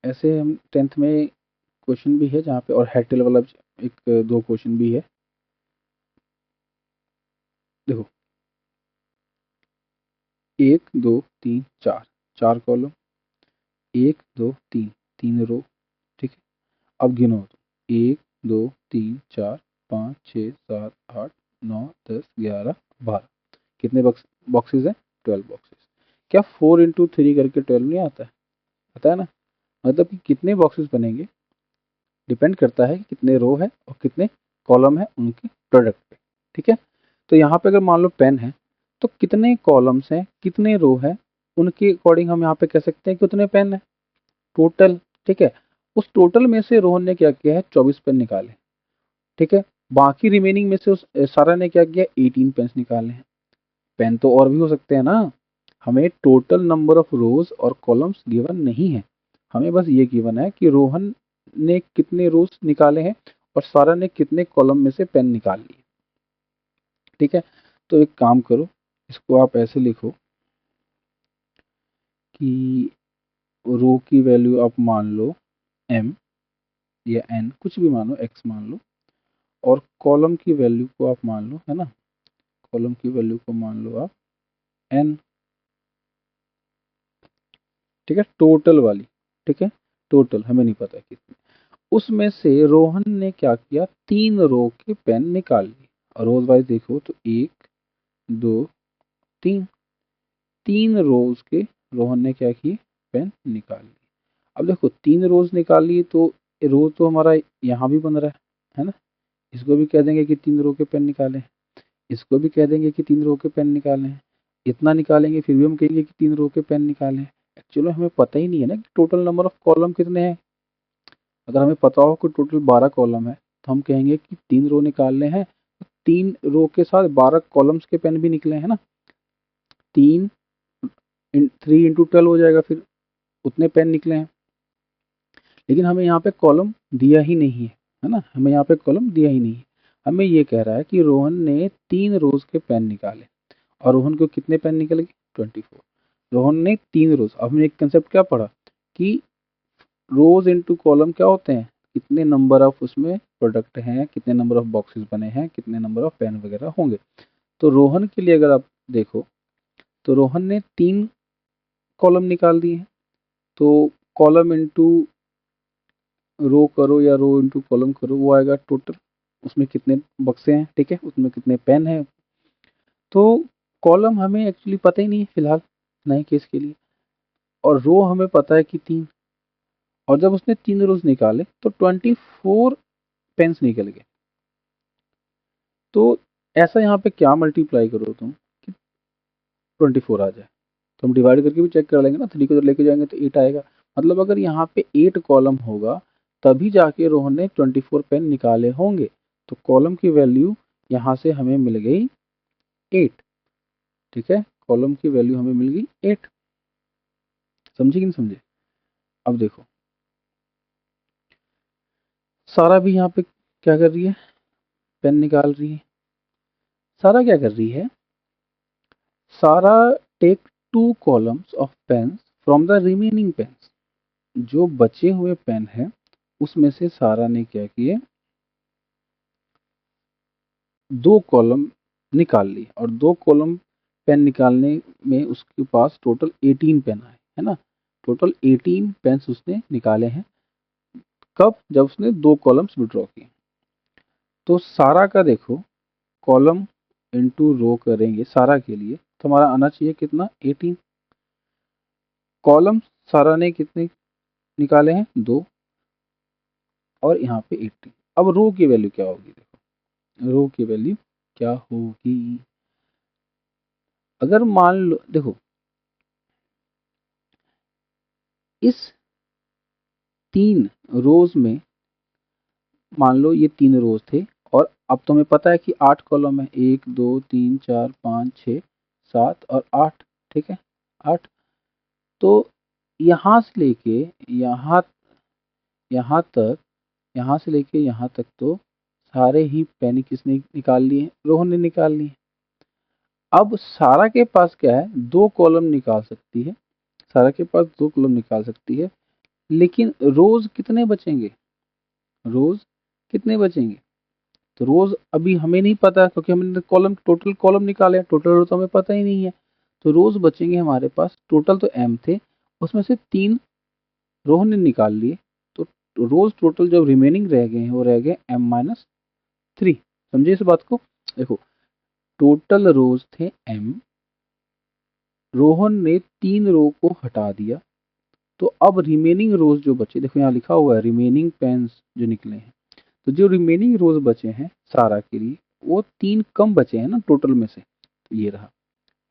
ऐसे हम 10th में क्वेश्चन भी है जहाँ पे, और हेटल वाला एक 2 क्वेश्चन भी है। देखो 1 2 3 4, 4 कॉलम, 1 2 3, 3 रो, ठीक है। अब गिनो तो 1 2 3 4 5 6 7 8 9 10 11 12, कितने बॉक्सेस हैं, 12 बॉक्सेस। क्या 4 × 3 करके 12 नहीं आता है, पता है ना। मतलब कि कितने बॉक्सेस बनेंगे, डिपेंड करता है कि कितने रो है और कितने कॉलम है उनके प्रोडक्ट पे, ठीक है। तो यहाँ पे अगर मान लो पेन है तो कितने कॉलम्स हैं कितने रो है उनके अकॉर्डिंग हम यहाँ पे कह सकते हैं कितने पेन है, टोटल, ठीक है। उस टोटल में से रोहन ने क्या किया है 24 पेन निकाले, ठीक है। बाकी रिमेनिंग में से उस सारा ने क्या किया 18 पेन निकाले हैं। पेन तो और भी हो सकते हैं ना, हमें टोटल नंबर ऑफ रोज और कॉलम्स गिवन नहीं है, हमें बस ये गिवन है कि रोहन ने कितने रोज निकाले हैं और सारा ने कितने कॉलम में से पेन निकाल लिए, ठीक है। तो एक काम करो, इसको आप ऐसे लिखो कि रो की वैल्यू आप मान लो m या n, कुछ भी मानो, x मान लो, और कॉलम की वैल्यू को आप मान लो, है ना, कॉलम की वैल्यू को मान लो आप n, ठीक है, टोटल वाली, ठीक है, टोटल हमें नहीं पता कितनी। उसमें से रोहन ने क्या किया 3 रो के पेन निकाल लिए, और रोज वाइज देखो तो 1 2 3, 3 रोज के रोहन ने क्या किए पेन निकाल लिए। अब देखो 3 रोज निकाल लिए तो रोज तो हमारा यहाँ भी बन रहा है ना, इसको भी कह देंगे कि 3 रो के पेन निकाले, इसको भी कह देंगे कि 3 रो के पेन निकाले हैं, इतना निकालेंगे फिर भी हम कहेंगे कि 3 रो के पेन निकाले। एक्चुअली हमें पता ही नहीं है ना कि टोटल नंबर ऑफ कॉलम कितने हैं। अगर हमें पता हो कि टोटल 12 कॉलम है तो हम कहेंगे कि 3 रो निकालने हैं, 3 रो के साथ 12 कॉलम्स के पेन भी निकले हैं ना, 3 इंटू 12 हो जाएगा, फिर उतने पेन निकले हैं। लेकिन हमें यहाँ पे कॉलम दिया ही नहीं है ना, हमें यहाँ पे कॉलम दिया ही नहीं है। हमें ये कह रहा है कि रोहन ने 3 रोज के पेन निकाले, और रोहन को कितने पेन निकल गए 24। रोहन ने 3 रोज, अब हमने एक कंसेप्ट क्या पढ़ा कि रोज इनटू कॉलम क्या होते हैं, कितने नंबर ऑफ उसमें प्रोडक्ट हैं, कितने नंबर ऑफ बॉक्सेस बने हैं, कितने नंबर ऑफ पेन वगैरह होंगे। तो रोहन के लिए अगर आप देखो तो रोहन ने 3 कॉलम निकाल दिए हैं, तो कॉलम इनटू रो करो या रो इनटू कॉलम करो, वो आएगा टोटल, उसमें कितने बक्से हैं, ठीक है, उसमें कितने पेन हैं। तो कॉलम हमें एक्चुअली पता ही नहीं है फिलहाल नए केस के लिए, और रो हमें पता है कि 3, और जब उसने 3 रोज निकाले तो 24 पेन्स निकल गए। तो ऐसा यहाँ पे क्या मल्टीप्लाई करो तुम कि 24 आ जाए, तो हम डिवाइड करके भी चेक कर लेंगे ना, 3 को लेके जाएंगे तो 8 आएगा। मतलब अगर यहाँ पे 8 कॉलम होगा तभी जाके रोहन ने 24 पेन निकाले होंगे। तो कॉलम की वैल्यू यहाँ से हमें मिल गई 8, ठीक है, कॉलम की वैल्यू हमें मिल गई 8। समझे कि नहीं समझे। अब देखो सारा भी यहाँ पे क्या कर रही है, पेन निकाल रही है। सारा क्या कर रही है, Sara take 2 columns of pens from the remaining pens, जो बचे हुए पेन है उसमें से सारा ने क्या किए 2 कॉलम निकाल लिए, और 2 कॉलम पेन निकालने में उसके पास टोटल 18 पेन आए, है ना, टोटल 18 पेन्स उसने निकाले हैं। कब, जब उसने 2 कॉलम्स विड्रॉ किए। तो सारा का देखो कॉलम इनटू रो करेंगे सारा के लिए तो हमारा आना चाहिए कितना 18, कॉलम सारा ने कितने निकाले हैं 2, और यहाँ पे 18। अब रो की वैल्यू क्या होगी, देखो रो की वैल्यू क्या होगी। अगर मान लो देखो इस 3 रोज में, मान लो ये 3 रोज थे, और अब तुम्हें पता है कि 8 कॉलम है, 1 2 3 4 5 6 7 और 8, ठीक है 8। तो यहाँ से लेके यहाँ यहाँ तक, यहाँ से लेके यहाँ तक तो सारे ही पेन किसने निकाल लिए, रोहन ने निकाल लिए। अब सारा के पास क्या है 2 कॉलम निकाल सकती है, सारा के पास 2 कॉलम निकाल सकती है, लेकिन रोज कितने बचेंगे, रोज कितने बचेंगे। तो रोज अभी हमें नहीं पता क्योंकि हमने कॉलम टोटल कॉलम निकाले, टोटल रो तो हमें पता ही नहीं है। तो रोज बचेंगे हमारे पास, टोटल तो m थे, उसमें से 3 रोहन ने निकाल लिए, तो रोज टोटल जब रिमेनिंग रह गए हैं वो रह गए m-3। समझे इस बात को। देखो टोटल रोज थे m, रोहन ने 3 रो को हटा दिया, तो अब रिमेनिंग रोज जो बचे, देखो यहाँ लिखा हुआ है रिमेनिंग पेन्स जो निकले हैं, तो जो रिमेनिंग रोज बचे हैं सारा के लिए वो 3 कम बचे हैं ना टोटल में से, तो ये रहा।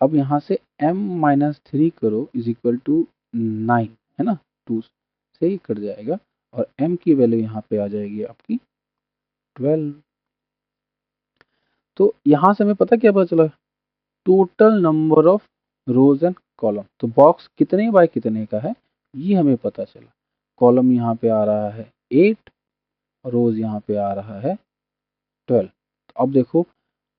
अब यहाँ से m-3 करो इज इक्वल टू 9, है ना, 2 से ही कट जाएगा और m की वैल्यू यहाँ पे आ जाएगी आपकी 12। तो यहाँ से हमें पता क्या पता चला, total number of rose and column, तो बॉक्स कितने बाय कितने का है ये हमें पता चला। कॉलम यहाँ पे आ रहा है 8, रोज यहाँ पे आ रहा है 12। तो अब देखो,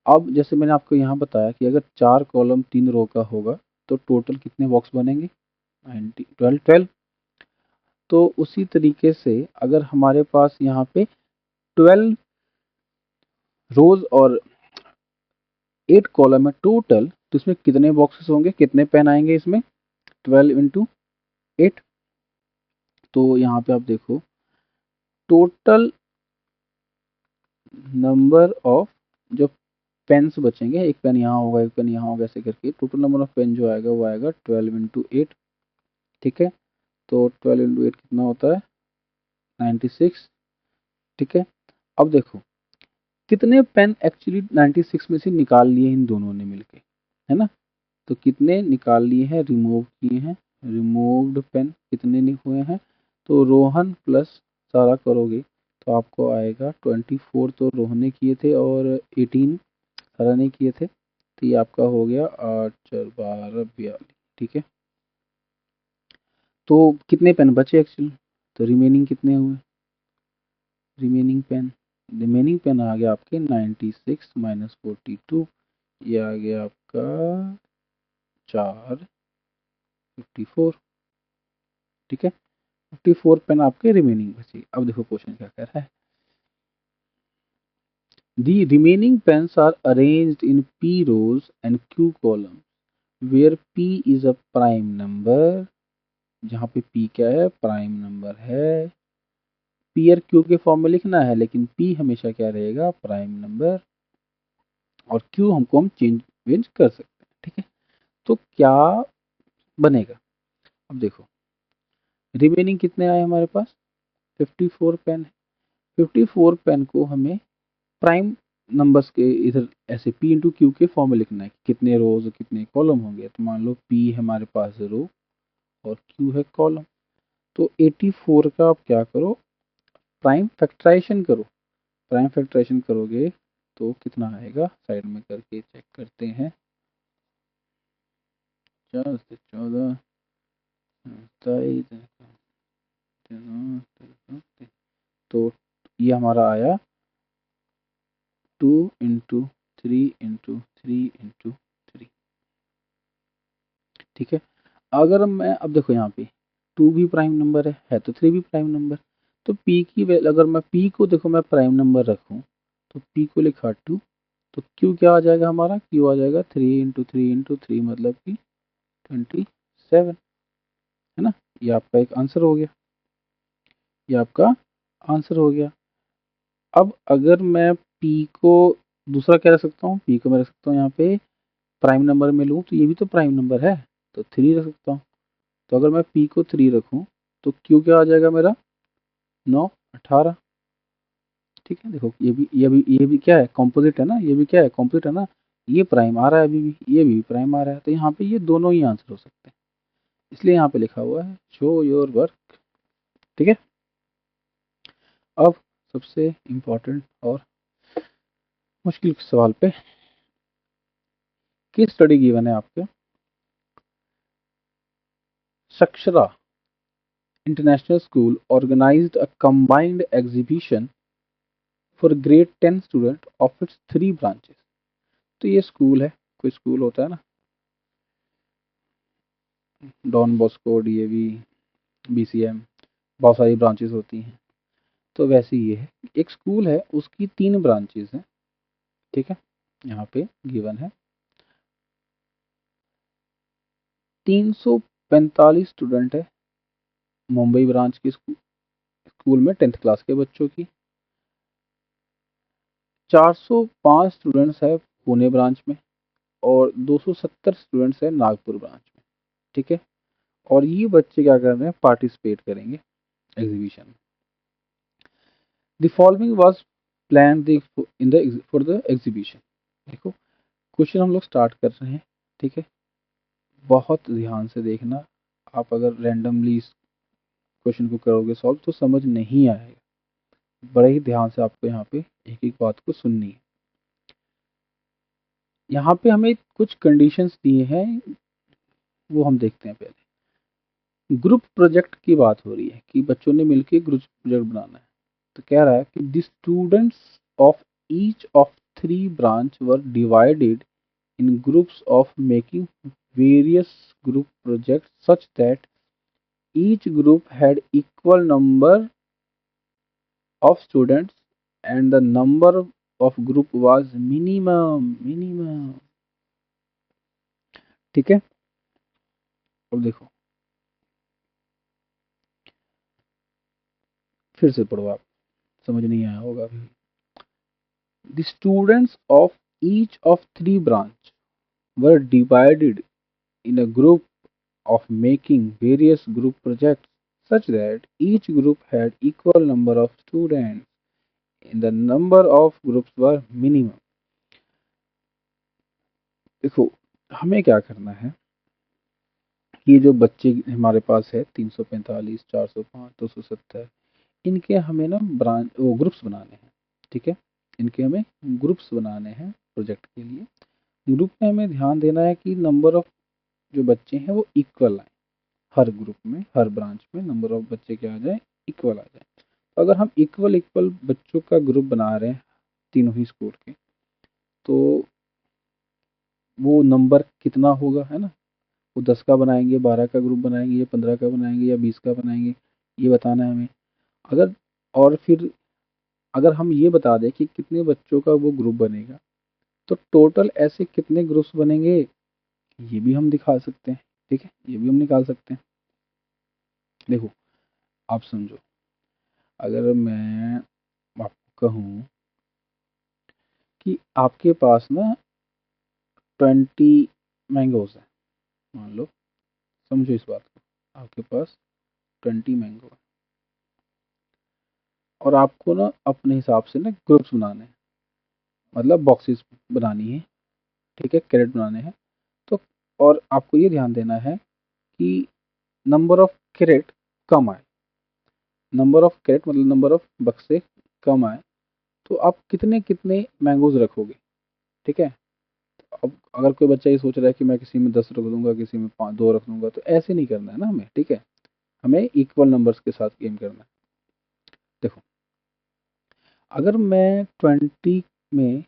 अब जैसे मैंने आपको यहाँ बताया कि अगर 4 कॉलम 3 रो का होगा तो टोटल कितने बॉक्स बनेंगे, 12। तो उसी तरीके से अगर हमारे पास यहाँ पे 12 रोज और 8 कॉलम है टोटल, तो इसमें कितने बॉक्सेस होंगे, कितने पेन आएंगे इसमें, 12 इंटू 8। तो यहाँ पे आप देखो टोटल नंबर ऑफ जो पेन्स बचेंगे, एक पेन यहाँ होगा एक पेन यहाँ होगा ऐसे करके, टोटल नंबर ऑफ पेन जो आएगा वो आएगा 12 इंटू 8। ठीक है, तो 12 इंटू 8 कितना होता है, 96। ठीक है, अब देखो कितने पेन एक्चुअली 96 में से निकाल लिए इन दोनों ने मिलके, है ना, तो कितने निकाल लिए हैं, रिमूव किए हैं, रिमूव्ड पेन कितने हुए हैं, तो रोहन प्लस सारा करोगे तो आपको आएगा 24, तो रोहन ने किए थे और 18 सारा ने किए थे, तो ये आपका हो गया 8 4 12 42। ठीक है, तो कितने पेन बचे एक्चुअली, तो रिमेनिंग कितने हुए, रिमेनिंग पेन आ गया आपके 96 माइनस 42, ये आ गया आपका 4 54। ठीक है, 54 पेन आपके रिमेनिंग बची। अब देखो क्वेश्चन क्या कह रहा है, The remaining pens are arranged in P rows and Q columns, where P is a prime number, जहाँ पे P क्या है, प्राइम नंबर है। P और Q के फॉर्म में लिखना है, लेकिन P हमेशा क्या रहेगा, प्राइम नंबर, और Q हम चेंज कर सकते हैं। ठीक है, तो क्या बनेगा, अब देखो रिमेनिंग कितने आए हमारे पास, 54 पेन है। 54 पेन को हमें प्राइम नंबर्स के इधर ऐसे P इंटू क्यू के फॉर्म में लिखना है कि कितने रोज कितने कॉलम होंगे, तो मान लो P हमारे पास रो और Q है कॉलम, तो 84 का आप क्या करो, प्राइम फैक्टराइजेशन करो। प्राइम फैक्टराइजेशन करोगे तो कितना आएगा, साइड में करके चेक करते हैं, 4 से 14 27, तो ये हमारा आया 2 इंटू 3 इंटू 3 इंटू 3। ठीक है, अगर मैं अब देखो यहाँ पे 2 भी प्राइम नंबर है तो 3 भी प्राइम नंबर, तो P की वैल्यू अगर मैं P को देखो मैं प्राइम नंबर रखूँ तो P को लिखा 2, तो Q क्या आ जाएगा हमारा, Q आ जाएगा 3 इंटू 3 इंटू 3 मतलब कि 27, है ना, ये आपका एक आंसर हो गया, ये आपका आंसर हो गया। अब अगर मैं P को दूसरा क्या रख सकता हूँ, P को मैं रख सकता हूँ यहाँ पे प्राइम नंबर में लूँ तो ये भी तो प्राइम नंबर है, तो 3 रख सकता हूँ। तो अगर मैं P को 3 रखूँ तो Q क्या आ जाएगा मेरा, 9 18। ठीक है, देखो ये भी क्या है, कॉम्पोजिट है ना, ये भी क्या है, कॉम्पोजिट है ना, ये प्राइम आ रहा है अभी भी, ये भी प्राइम आ रहा है, तो यहाँ पे ये दोनों ही आंसर हो सकते हैं, इसलिए यहाँ पे लिखा हुआ है शो योर वर्क। ठीक है, अब सबसे इम्पोर्टेंट और मुश्किल सवाल पे, केस स्टडी गिवन है आपके, Sakshara International School organized a combined exhibition for grade 10 student of its 3 branches। तो ये स्कूल है, कोई स्कूल होता है ना, डॉन बॉस्को, डीएवी, बीसीएम, बहुत सारी ब्रांचेस होती हैं, तो वैसे ये है, एक स्कूल है उसकी 3 ब्रांचेस हैं। ठीक है, यहाँ पे गिवन है 345 स्टूडेंट है मुंबई ब्रांच की स्कूल में 10th क्लास के बच्चों की, 405 स्टूडेंट्स है पुणे ब्रांच में और 270 स्टूडेंट्स है नागपुर ब्रांच में। ठीक है, और ये बच्चे क्या कर रहे हैं, पार्टिसिपेट करेंगे एग्जीबिशन में। The following was plan in the for the exhibition. देखो क्वेश्चन हम लोग स्टार्ट कर रहे हैं, ठीक है, बहुत ध्यान से देखना। आप अगर रैंडमली इस क्वेश्चन को करोगे सॉल्व तो समझ नहीं आएगा, बड़े ही ध्यान से आपको यहाँ पे एक एक बात को सुननी है। यहाँ पे हमें कुछ कंडीशंस दिए हैं, वो हम देखते हैं पहले। ग्रुप प्रोजेक्ट की बात हो रही है कि बच्चों ने मिलकर ग्रुप प्रोजेक्ट बनाना है। तो कह रहा है कि the students of each of 3 branch were divided in groups of making various group projects such that each group had equal number of students and the number of group was minimum। ठीक है, अब देखो फिर से पढ़ो, आप समझ नहीं आया होगा अभी। The students of each of 3 branch were divided in a group of making various group projects such that each group had equal number of students and the number of groups were minimum। देखो हमें क्या करना है, ये जो बच्चे हमारे पास है 345, 405, 270, इनके हमें ना ब्रांच वो ग्रुप्स बनाने हैं, ठीक है, इनके हमें ग्रुप्स बनाने हैं प्रोजेक्ट के लिए। ग्रुप में हमें ध्यान देना है कि नंबर ऑफ जो बच्चे हैं वो इक्वल आए, हर ग्रुप में हर ब्रांच में नंबर ऑफ बच्चे क्या आ जाए, इक्वल आ जाए। तो अगर हम इक्वल इक्वल बच्चों का ग्रुप बना रहे हैं तीनों ही स्कूल के, तो वो नंबर कितना होगा, है ना, वो 10 का बनाएंगे, 12 का ग्रुप बनाएंगे, या 15 का बनाएंगे, या 20 का बनाएंगे, ये बताना है हमें। अगर और फिर अगर हम ये बता दें कि कितने बच्चों का वो ग्रुप बनेगा, तो टोटल ऐसे कितने ग्रुप्स बनेंगे ये भी हम दिखा सकते हैं, ठीक है, ये भी हम निकाल सकते हैं। देखो आप समझो, अगर मैं आपको कहूँ कि आपके पास ना 20 मैंगोज है, मान लो, समझो इस बात को, आपके पास 20 मैंगो है और आपको ना अपने हिसाब से ना ग्रुप्स बनाने हैं, मतलब बॉक्सेस बनानी है, ठीक है, कैरेट बनाने हैं। तो और आपको ये ध्यान देना है कि नंबर ऑफ कैरेट कम आए, नंबर ऑफ कैरेट मतलब नंबर ऑफ बक्से कम आए, तो आप कितने कितने मैंगोज रखोगे, ठीक है। अब अगर कोई बच्चा ये सोच रहा है कि मैं किसी में 10 रख दूंगा, किसी में 5 2 रख दूंगा, तो ऐसे नहीं करना है ना हमें, ठीक है, हमें इक्वल नंबर्स के साथ गेम करना है। देखो अगर मैं 20 में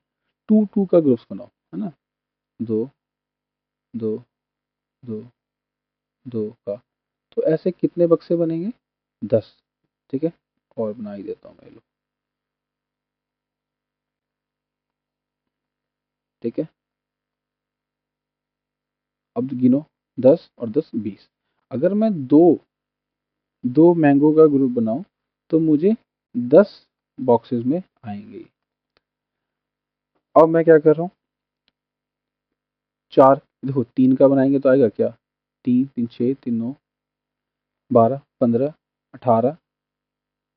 2 का ग्रुप्स बनाऊँ, है ना, 2 2 2 2 का, तो ऐसे कितने बक्से बनेंगे, 10, ठीक है, और बना ही देता हूँ मैं, लो, ठीक है। अब गिनो, 10 और 10 20। अगर मैं दो मैंगो का ग्रुप बनाऊं तो मुझे 10 बॉक्सेस में आएंगे। अब मैं क्या कर रहा हूँ, 4 देखो 3 का बनाएंगे तो आएगा क्या, 3 3 6 3 9 12 15 18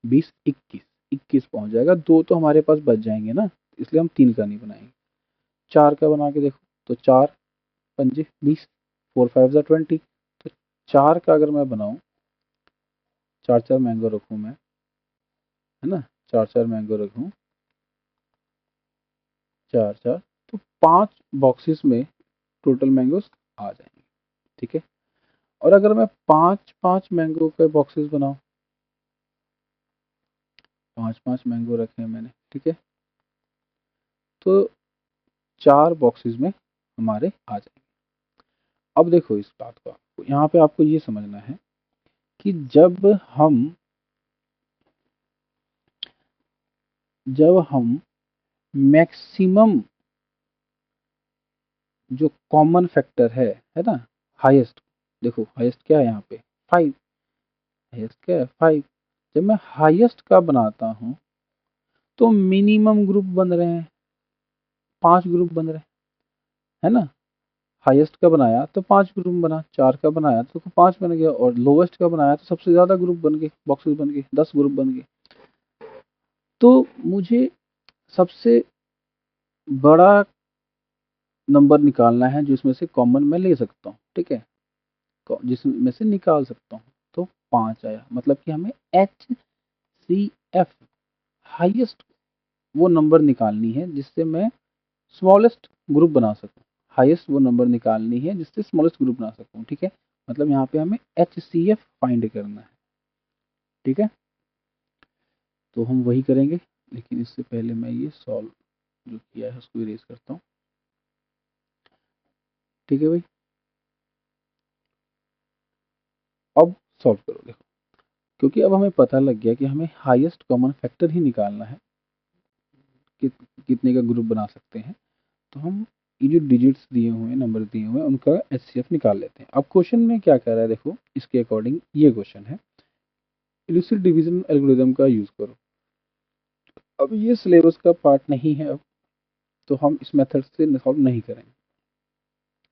20 21 21 पहुंच जाएगा। 2 तो हमारे पास बच जाएंगे ना, इसलिए हम 3 का नहीं बनाएंगे। 4 का बना के देखो, तो 4 पंजे 20, 4 5 जा 20। तो 4 का अगर मैं बनाऊं, 4 मैंगो रखूं मैं, है ना, 4 मैंगो रखूं, 4 तो 5 बॉक्सेस में टोटल मैंगोस आ जाएंगे, ठीक है। और अगर मैं 5 मैंगो के बॉक्सेस बनाऊं, 5 मैंगो रखे हैं मैंने, ठीक है, तो 4 बॉक्सेस में हमारे आ जाएंगे। अब देखो इस बात को, आपको यहाँ पे आपको ये समझना है कि जब हम मैक्सिमम जो कॉमन फैक्टर है ना, हाईएस्ट, देखो हाईएस्ट क्या है यहाँ पे, 5, हाईएस्ट क्या है 5। जब मैं हाईएस्ट का बनाता हूँ तो मिनिमम ग्रुप बन रहे हैं, 5 ग्रुप बन रहे हैं, है ना। हाईएस्ट का बनाया तो 5 ग्रुप बना, 4 का बनाया तो 5 बन गया, और लोवेस्ट का बनाया तो सबसे ज़्यादा ग्रुप बन गए, बॉक्सेस बन गए, 10 ग्रुप बन गए। तो मुझे सबसे बड़ा नंबर निकालना है जिसमें से कॉमन मैं ले सकता हूँ, ठीक है, जिसमें से निकाल सकता हूँ। तो 5 आया, मतलब कि हमें एच सी एफ हाइएस्ट वो नंबर निकालनी है जिससे मैं स्मॉलेस्ट ग्रुप बना सकूं। हाईएस्ट वो नंबर निकालनी है जिससे स्मॉलेस्ट ग्रुप बना सकूं, ठीक है। मतलब यहाँ पे हमें एच सी एफ फाइंड करना है, ठीक है। तो हम वही करेंगे, लेकिन इससे पहले मैं ये सॉल्व जो किया है उसको इरेज करता हूँ, ठीक है भाई। अब सॉल्व करो, देखो, क्योंकि अब हमें पता लग गया कि हमें हाईएस्ट कॉमन फैक्टर ही निकालना है कि कितने का ग्रुप बना सकते हैं। तो हम ये जो डिजिट्स दिए हुए हैं, नंबर दिए हुए हैं, उनका एचसीएफ निकाल लेते हैं। अब क्वेश्चन में क्या कह रहा है, देखो इसके अकॉर्डिंग ये क्वेश्चन है, इलुसिव डिवीजन एल्गोरिदम का यूज करो। अब ये सिलेबस का पार्ट नहीं है अब, तो हम इस मेथड से सॉल्व नहीं करेंगे।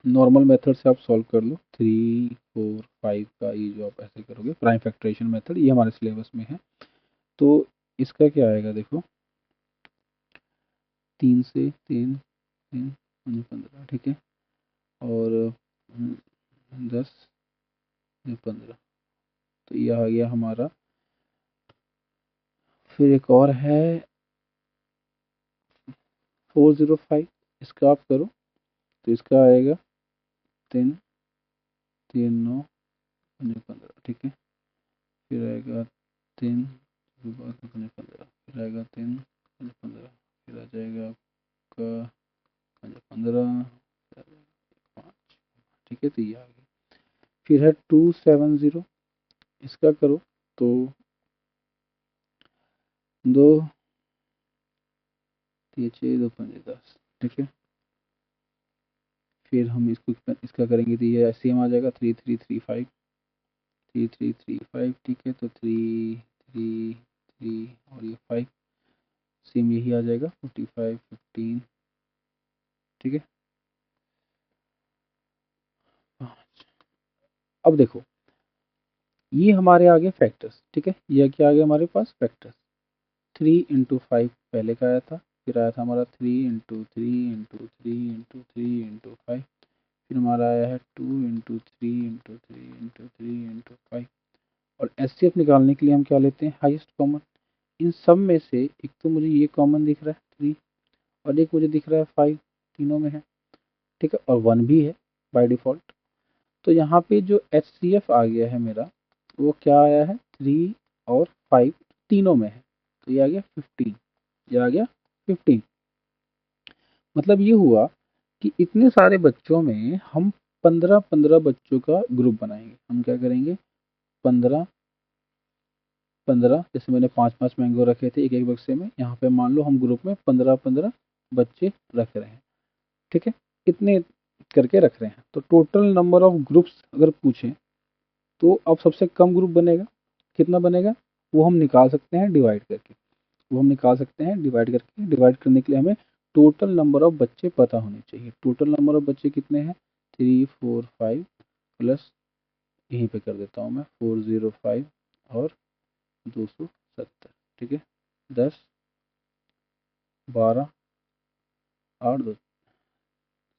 नॉर्मल मेथड से आप सॉल्व कर लो, 3 4 5 का ये जो आप ऐसे करोगे प्राइम फैक्टराइजेशन मेथड, ये हमारे सिलेबस में है। तो इसका क्या आएगा, देखो 3 से 3 3 15, ठीक है, और 10 15, तो ये आ गया हमारा। फिर एक और है 405, इसका आप करो तो इसका आएगा 3 3 9 15, ठीक है। फिर आएगा 3 15, फिर आएगा 3 15, फिर आ जाएगा आपका 15, 5, ठीक है। तो ये आ गया। फिर है 270, इसका करो तो 2 3 6 2 5 10, ठीक है। फिर हम इसका करेंगे तो ये सेम आ जाएगा 3335, 3335, ठीक है। तो 3 3 3 और ये 5, सेम यही आ जाएगा 55 15, ठीक है। 5। अब देखो ये हमारे आगे फैक्टर्स, ठीक है, ये क्या आ गया हमारे पास फैक्टर्स। 3 इंटू 5 पहले का आया था, फिर आया था हमारा 3 इंटू 3 इंटू 3 इंटू 3 इंटू 5, फिर हमारा आया है 2 इंटू 3 इंटू 3 इंटू 3 इंटू 5। और एचसीएफ निकालने के लिए हम क्या लेते हैं, हाईएस्ट कॉमन। इन सब में से एक तो मुझे ये कॉमन दिख रहा है 3, और एक मुझे दिख रहा है 5, तीनों में है, ठीक है, और 1 भी है बाय डिफ़ॉल्ट। तो यहाँ पे जो एचसीएफ आ गया है मेरा, वो क्या आया है, 3 और 5 तीनों में है, तो ये आ गया 15, ये आ गया 15। मतलब ये हुआ कि इतने सारे बच्चों में हम 15-15 बच्चों का ग्रुप बनाएंगे। हम क्या करेंगे, 15-15, जैसे मैंने 5-5 मैंगो रखे थे एक-एक बक्से में, यहाँ पे मान लो हम ग्रुप में 15-15 बच्चे रख रहे हैं, ठीक है, इतने करके रख रहे हैं। तो टोटल नंबर ऑफ ग्रुप्स अगर पूछें तो अब सबसे कम ग्रुप बनेगा, कितना बनेगा, वो हम निकाल सकते हैं डिवाइड करके। वो हम निकाल सकते हैं डिवाइड करके। डिवाइड करने के लिए हमें टोटल नंबर ऑफ बच्चे पता होने चाहिए। टोटल नंबर ऑफ बच्चे कितने हैं, 3 4 5 प्लस, यहीं पे कर देता हूँ मैं 405 और 270, ठीक है, 10 12 8 2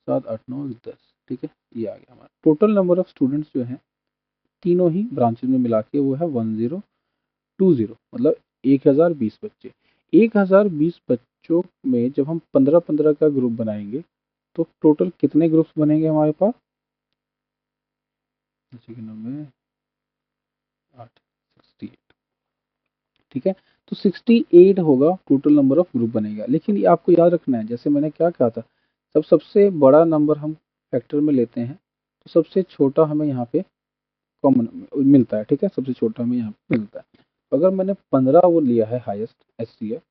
7 8 9 10, ठीक है। ये आ गया हमारा टोटल नंबर ऑफ स्टूडेंट्स जो हैं तीनों ही ब्रांचेज में मिला के, वो है 1020, मतलब 1020 बच्चे। 1020 बच्चों में जब हम 15-15 का ग्रुप बनाएंगे तो टोटल कितने ग्रुप्स बनेंगे हमारे पास, जैसे कि 90 8 68, ठीक है। तो 68 होगा टोटल नंबर ऑफ ग्रुप बनेगा। लेकिन ये आपको याद रखना है, जैसे मैंने क्या कहा था, जब सबसे बड़ा नंबर हम फैक्टर में लेते हैं तो सबसे छोटा हमें यहाँ पे कॉमन मिलता है, ठीक है, सबसे छोटा हमें यहाँ पे मिलता है। अगर मैंने 15 वो लिया है हाईएस्ट एचसीएफ,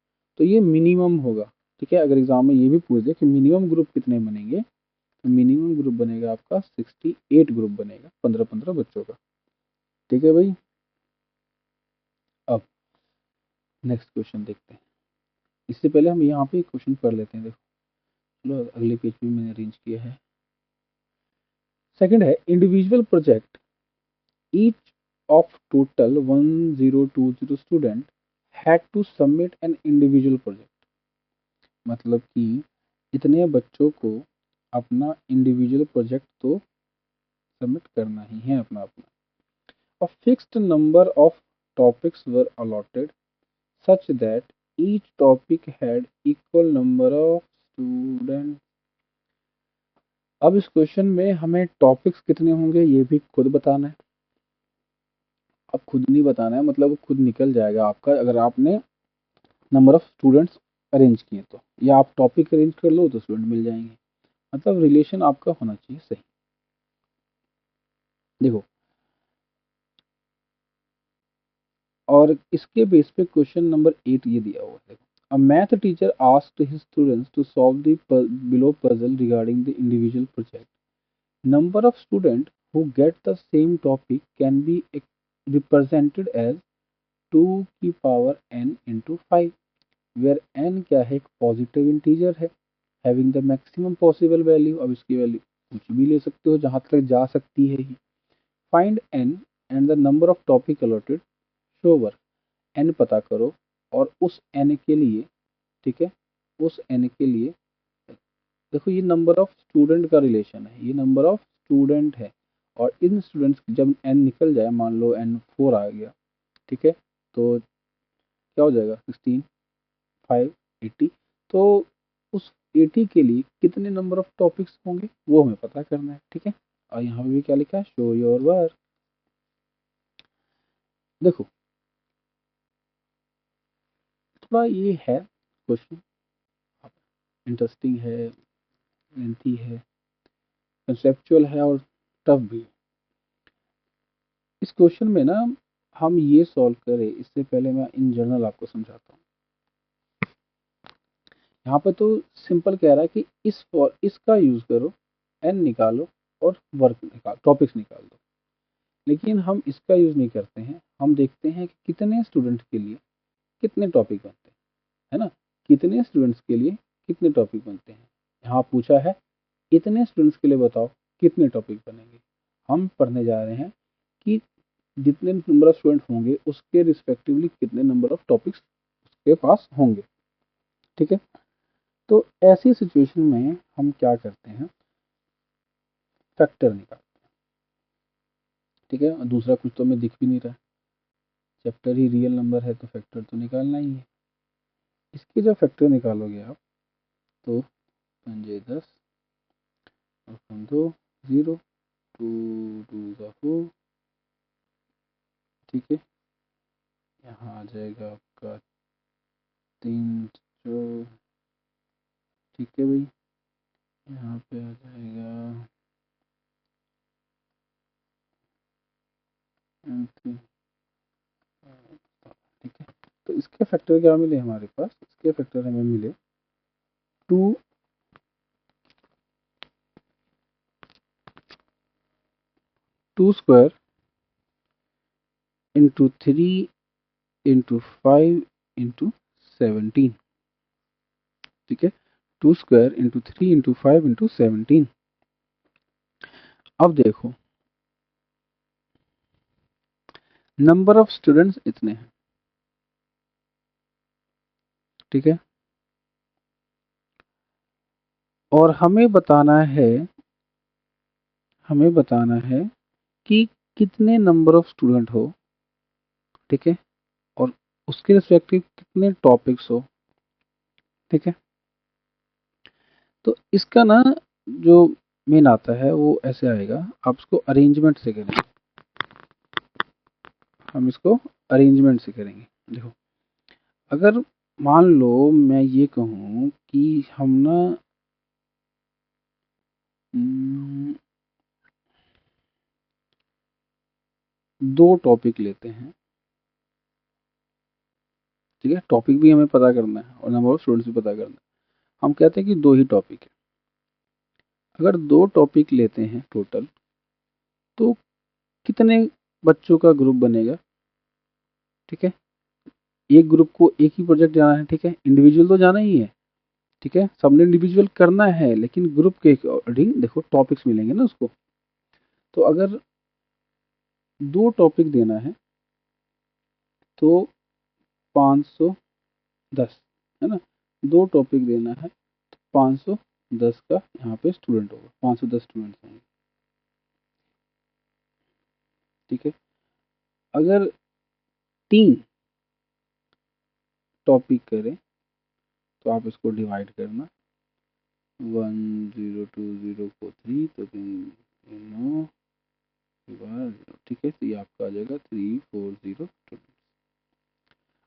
तो ये मिनिमम होगा, ठीक है। अगर एग्जाम में ये भी पूछ दे कि मिनिमम ग्रुप कितने बनेंगे, तो मिनिमम ग्रुप बनेगा आपका 68 ग्रुप बनेगा 15-15 बच्चों का, ठीक है भाई। अब नेक्स्ट क्वेश्चन देखते हैं। इससे पहले हम यहाँ पे क्वेश्चन पढ़ लेते हैं, देखो, चलो अगले पेज पे मैंने अरेंज किया है। सेकंड है individual project, each of total 1020 student had to submit an individual project. मतलब कि इतने बच्चों को अपना इंडिविजुअल प्रोजेक्ट तो सबमिट करना ही है अपना अपना। A fixed number of topics were allotted such that each topic had equal number of students। अब इस क्वेश्चन में हमें टॉपिक्स कितने होंगे ये भी खुद बताना है। अब खुद नहीं बताना है मतलब खुद निकल जाएगा आपका, अगर आपने नंबर ऑफ स्टूडेंट्स अरेंज किए तो, या आप टॉपिक अरेंज कर लो तो स्टूडेंट मिल जाएंगे। मतलब रिलेशन आपका होना चाहिए सही। देखो, और इसके बेस पे क्वेश्चन नंबर 8 ये दिया हुआ है। A math teacher asked his students to solve the below puzzle regarding the individual project. Number of students who get the same topic can be represented as 2 की power n into 5, where n क्या है, एक positive integer है having the maximum possible value। अब इसकी value कुछ भी ले सकते हो जहां तक जा सकती है ही। Find n and the number of topic allotted, show work। n पता करो और उस n के लिए, ठीक है, उस n के लिए देखो ये नंबर ऑफ स्टूडेंट का रिलेशन है, ये नंबर ऑफ स्टूडेंट है, और इन स्टूडेंट्स जब n निकल जाए, मान लो n 4 आ गया, ठीक है, तो क्या हो जाएगा 16 5 80। तो उस 80 के लिए कितने नंबर ऑफ टॉपिक्स होंगे वो हमें पता करना है, ठीक है। और यहाँ पे भी क्या लिखा है, शो योर वर्क। देखो थोड़ा ये है क्वेश्चन, इंटरेस्टिंग है, लेंथी है, कंसेप्चुअल है और टफ भी। इस क्वेश्चन में ना हम ये सॉल्व करें इससे पहले मैं इन जनरल आपको समझाता हूँ। यहाँ पे तो सिंपल कह रहा है कि इसका यूज करो, n निकालो और वर्क निकाल, टॉपिक्स निकाल दो। लेकिन हम इसका यूज नहीं करते हैं, हम देखते हैं कि कितने स्टूडेंट के लिए कितने टॉपिक बनते हैं, है ना, कितने स्टूडेंट्स के लिए कितने टॉपिक बनते हैं। यहाँ पूछा है इतने स्टूडेंट्स के लिए बताओ कितने टॉपिक बनेंगे। हम पढ़ने जा रहे हैं कि जितने नंबर ऑफ स्टूडेंट होंगे उसके रिस्पेक्टिवली कितने नंबर ऑफ टॉपिक्स उसके पास होंगे, ठीक है। तो ऐसी सिचुएशन में हम क्या करते हैं, फैक्टर निकालते हैं, ठीक है। दूसरा कुछ तो हमें दिख भी नहीं रहा, चैप्टर ही रियल नंबर है तो फैक्टर तो निकालना ही है। इसके जब फैक्टर निकालोगे आप तो 5 10 और 2 0 2 2 4, ठीक है। यहाँ आ जाएगा आपका 3 जो, ठीक है भाई, यहाँ पे आ जाएगा ठीक है। तो इसके फैक्टर क्या मिले हमारे पास, इसके फैक्टर हमें मिले 2 स्क्वायर इंटू 3 इंटू 5 इंटू 17, ठीक है। 2 स्क्वायर इंटू 3 इंटू 5 इंटू 17। अब देखो नंबर ऑफ स्टूडेंट्स इतने हैं, ठीक है, और हमें बताना है कि कितने नंबर ऑफ स्टूडेंट हो, ठीक है, और उसके रिस्पेक्टिव कितने टॉपिक्स हो, ठीक है। तो इसका ना जो मेन आता है वो ऐसे आएगा, आप इसको अरेंजमेंट से करेंगे, हम इसको अरेंजमेंट से करेंगे। देखो अगर मान लो मैं ये कहूँ कि हम ना 2 टॉपिक लेते हैं, ठीक है, टॉपिक भी हमें पता करना है और नंबर ऑफ स्टूडेंट्स भी पता करना है। हम कहते हैं कि 2 ही टॉपिक है। अगर 2 टॉपिक लेते हैं टोटल तो कितने बच्चों का ग्रुप बनेगा, ठीक है। एक ग्रुप को एक ही प्रोजेक्ट जाना है, ठीक है, इंडिविजुअल तो जाना ही है, ठीक है, सबने इंडिविजुअल करना है, लेकिन ग्रुप के अकॉर्डिंग देखो टॉपिक्स मिलेंगे ना उसको। तो अगर 2 टॉपिक देना है तो 510 है ना, 2 टॉपिक देना है तो 510 का यहाँ पे स्टूडेंट होगा, 510 स्टूडेंट्स होंगे। ठीक है, अगर 3 टॉपिक करें तो आप इसको डिवाइड करना 1 0 2 0 4 3 तो 3 ठीक है, तो ये आपका आ जाएगा 340 स्टूडेंट।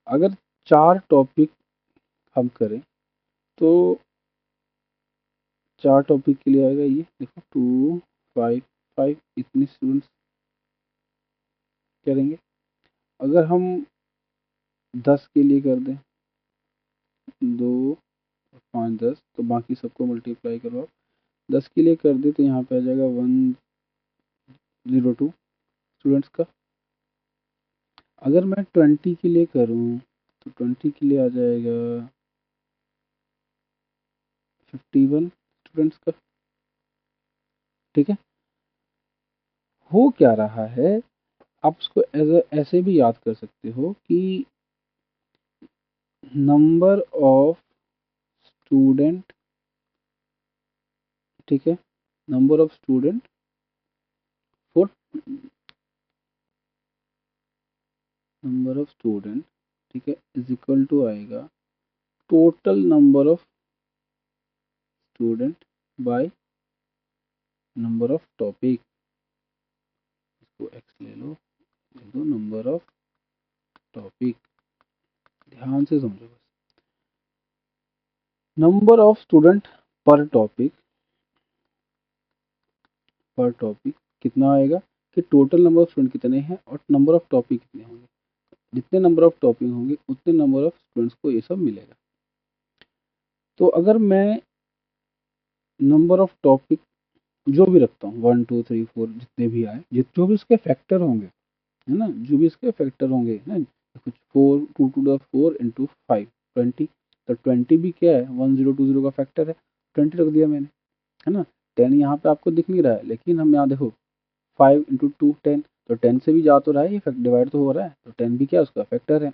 अगर 4 टॉपिक हम करें तो 4 टॉपिक के लिए आएगा ये देखो 2 5 5 इतने स्टूडेंट्स करेंगे। अगर हम 10 के लिए कर दें 2 5 10 तो बाकी सबको मल्टीप्लाई करो आप, 10 के लिए कर दे तो यहाँ पे आ जाएगा 102 स्टूडेंट्स का। अगर मैं 20 के लिए करूँ तो 20 के लिए आ जाएगा 51 स्टूडेंट्स का। ठीक है, हो क्या रहा है, आप उसको ऐसे भी याद कर सकते हो कि नंबर ऑफ स्टूडेंट, ठीक है, number of student for number of student, ठीक है, इज इक्वल टू आएगा total number of student by number of topic. इसको एक्स ले लो, दो नंबर ऑफ टॉपिक, ध्यान से समझो बस। नंबर ऑफ स्टूडेंट पर टॉपिक कितना आएगा कि टोटल नंबर ऑफ स्टूडेंट कितने हैं और नंबर ऑफ टॉपिक कितने होंगे। जितने नंबर ऑफ टॉपिक होंगे उतने नंबर ऑफ स्टूडेंट्स को ये सब मिलेगा। तो अगर मैं नंबर ऑफ टॉपिक जो भी रखता हूँ 1 2 3 4 जितने भी आए, जो भी उसके फैक्टर होंगे, है ना, जो भी इसके फैक्टर होंगे ना, कुछ 4 2 टू द 4 इंटू 5 20, तो 20 भी क्या है 1020 का फैक्टर है, 20 रख दिया मैंने, है ना। 10 यहाँ पे आपको दिख नहीं रहा है लेकिन हम यहाँ देखो 5 इंटू 2 10, तो 10 से भी जा तो रहा है, ये डिवाइड तो हो रहा है, तो 10 भी क्या उसका फैक्टर है।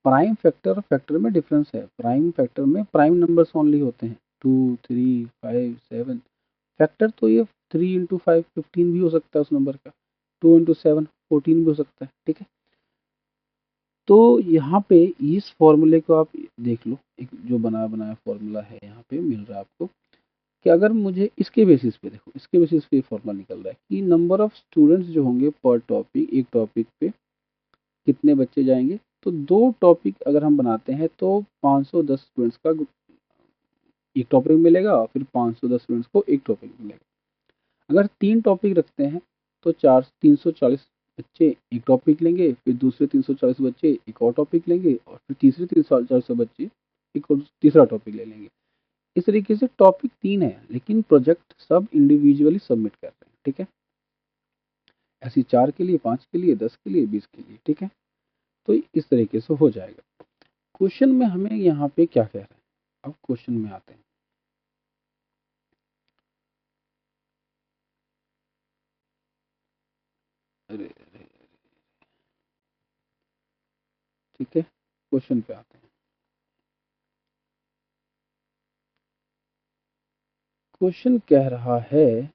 प्राइम फैक्टर और फैक्टर में डिफरेंस है, प्राइम फैक्टर में प्राइम नंबर्स ओनली होते हैं 2 3 5 7, फैक्टर तो ये 3 इंटू 5 15 भी हो सकता है उस नंबर का, 2 इंटू 7 14 भी हो सकता है। ठीक है, तो यहाँ पे इस फॉर्मूले को आप देख लो, एक जो बनाया बनाया फॉर्मूला है यहाँ पे मिल रहा है आपको कि अगर मुझे इसके बेसिस पे देखो, इसके बेसिस पे फॉर्मूला निकल रहा है कि नंबर ऑफ स्टूडेंट्स जो होंगे पर टॉपिक, एक टॉपिक पे कितने बच्चे जाएंगे, तो 2 टॉपिक अगर हम बनाते हैं तो 510 स्टूडेंट्स का एक टॉपिक मिलेगा और फिर 510 स्टूडेंट्स को एक टॉपिक मिलेगा। अगर 3 टॉपिक रखते हैं तो 340 बच्चे एक टॉपिक लेंगे, फिर दूसरे 340 बच्चे एक और टॉपिक लेंगे और फिर तीसरे 340 बच्चे एक और तीसरा टॉपिक ले लेंगे। इस तरीके से टॉपिक 3 है लेकिन प्रोजेक्ट सब इंडिविजुअली सबमिट कर रहे हैं। ठीक है, ऐसी 4 के लिए, 5 के लिए, 10 के लिए, 20 के लिए। ठीक है, तो इस तरीके से हो जाएगा। क्वेश्चन में हमें यहाँ पे क्या कह रहा है, अब क्वेश्चन में आते हैं। अरे अरे, ठीक है, क्वेश्चन पे आते हैं। क्वेश्चन कह रहा है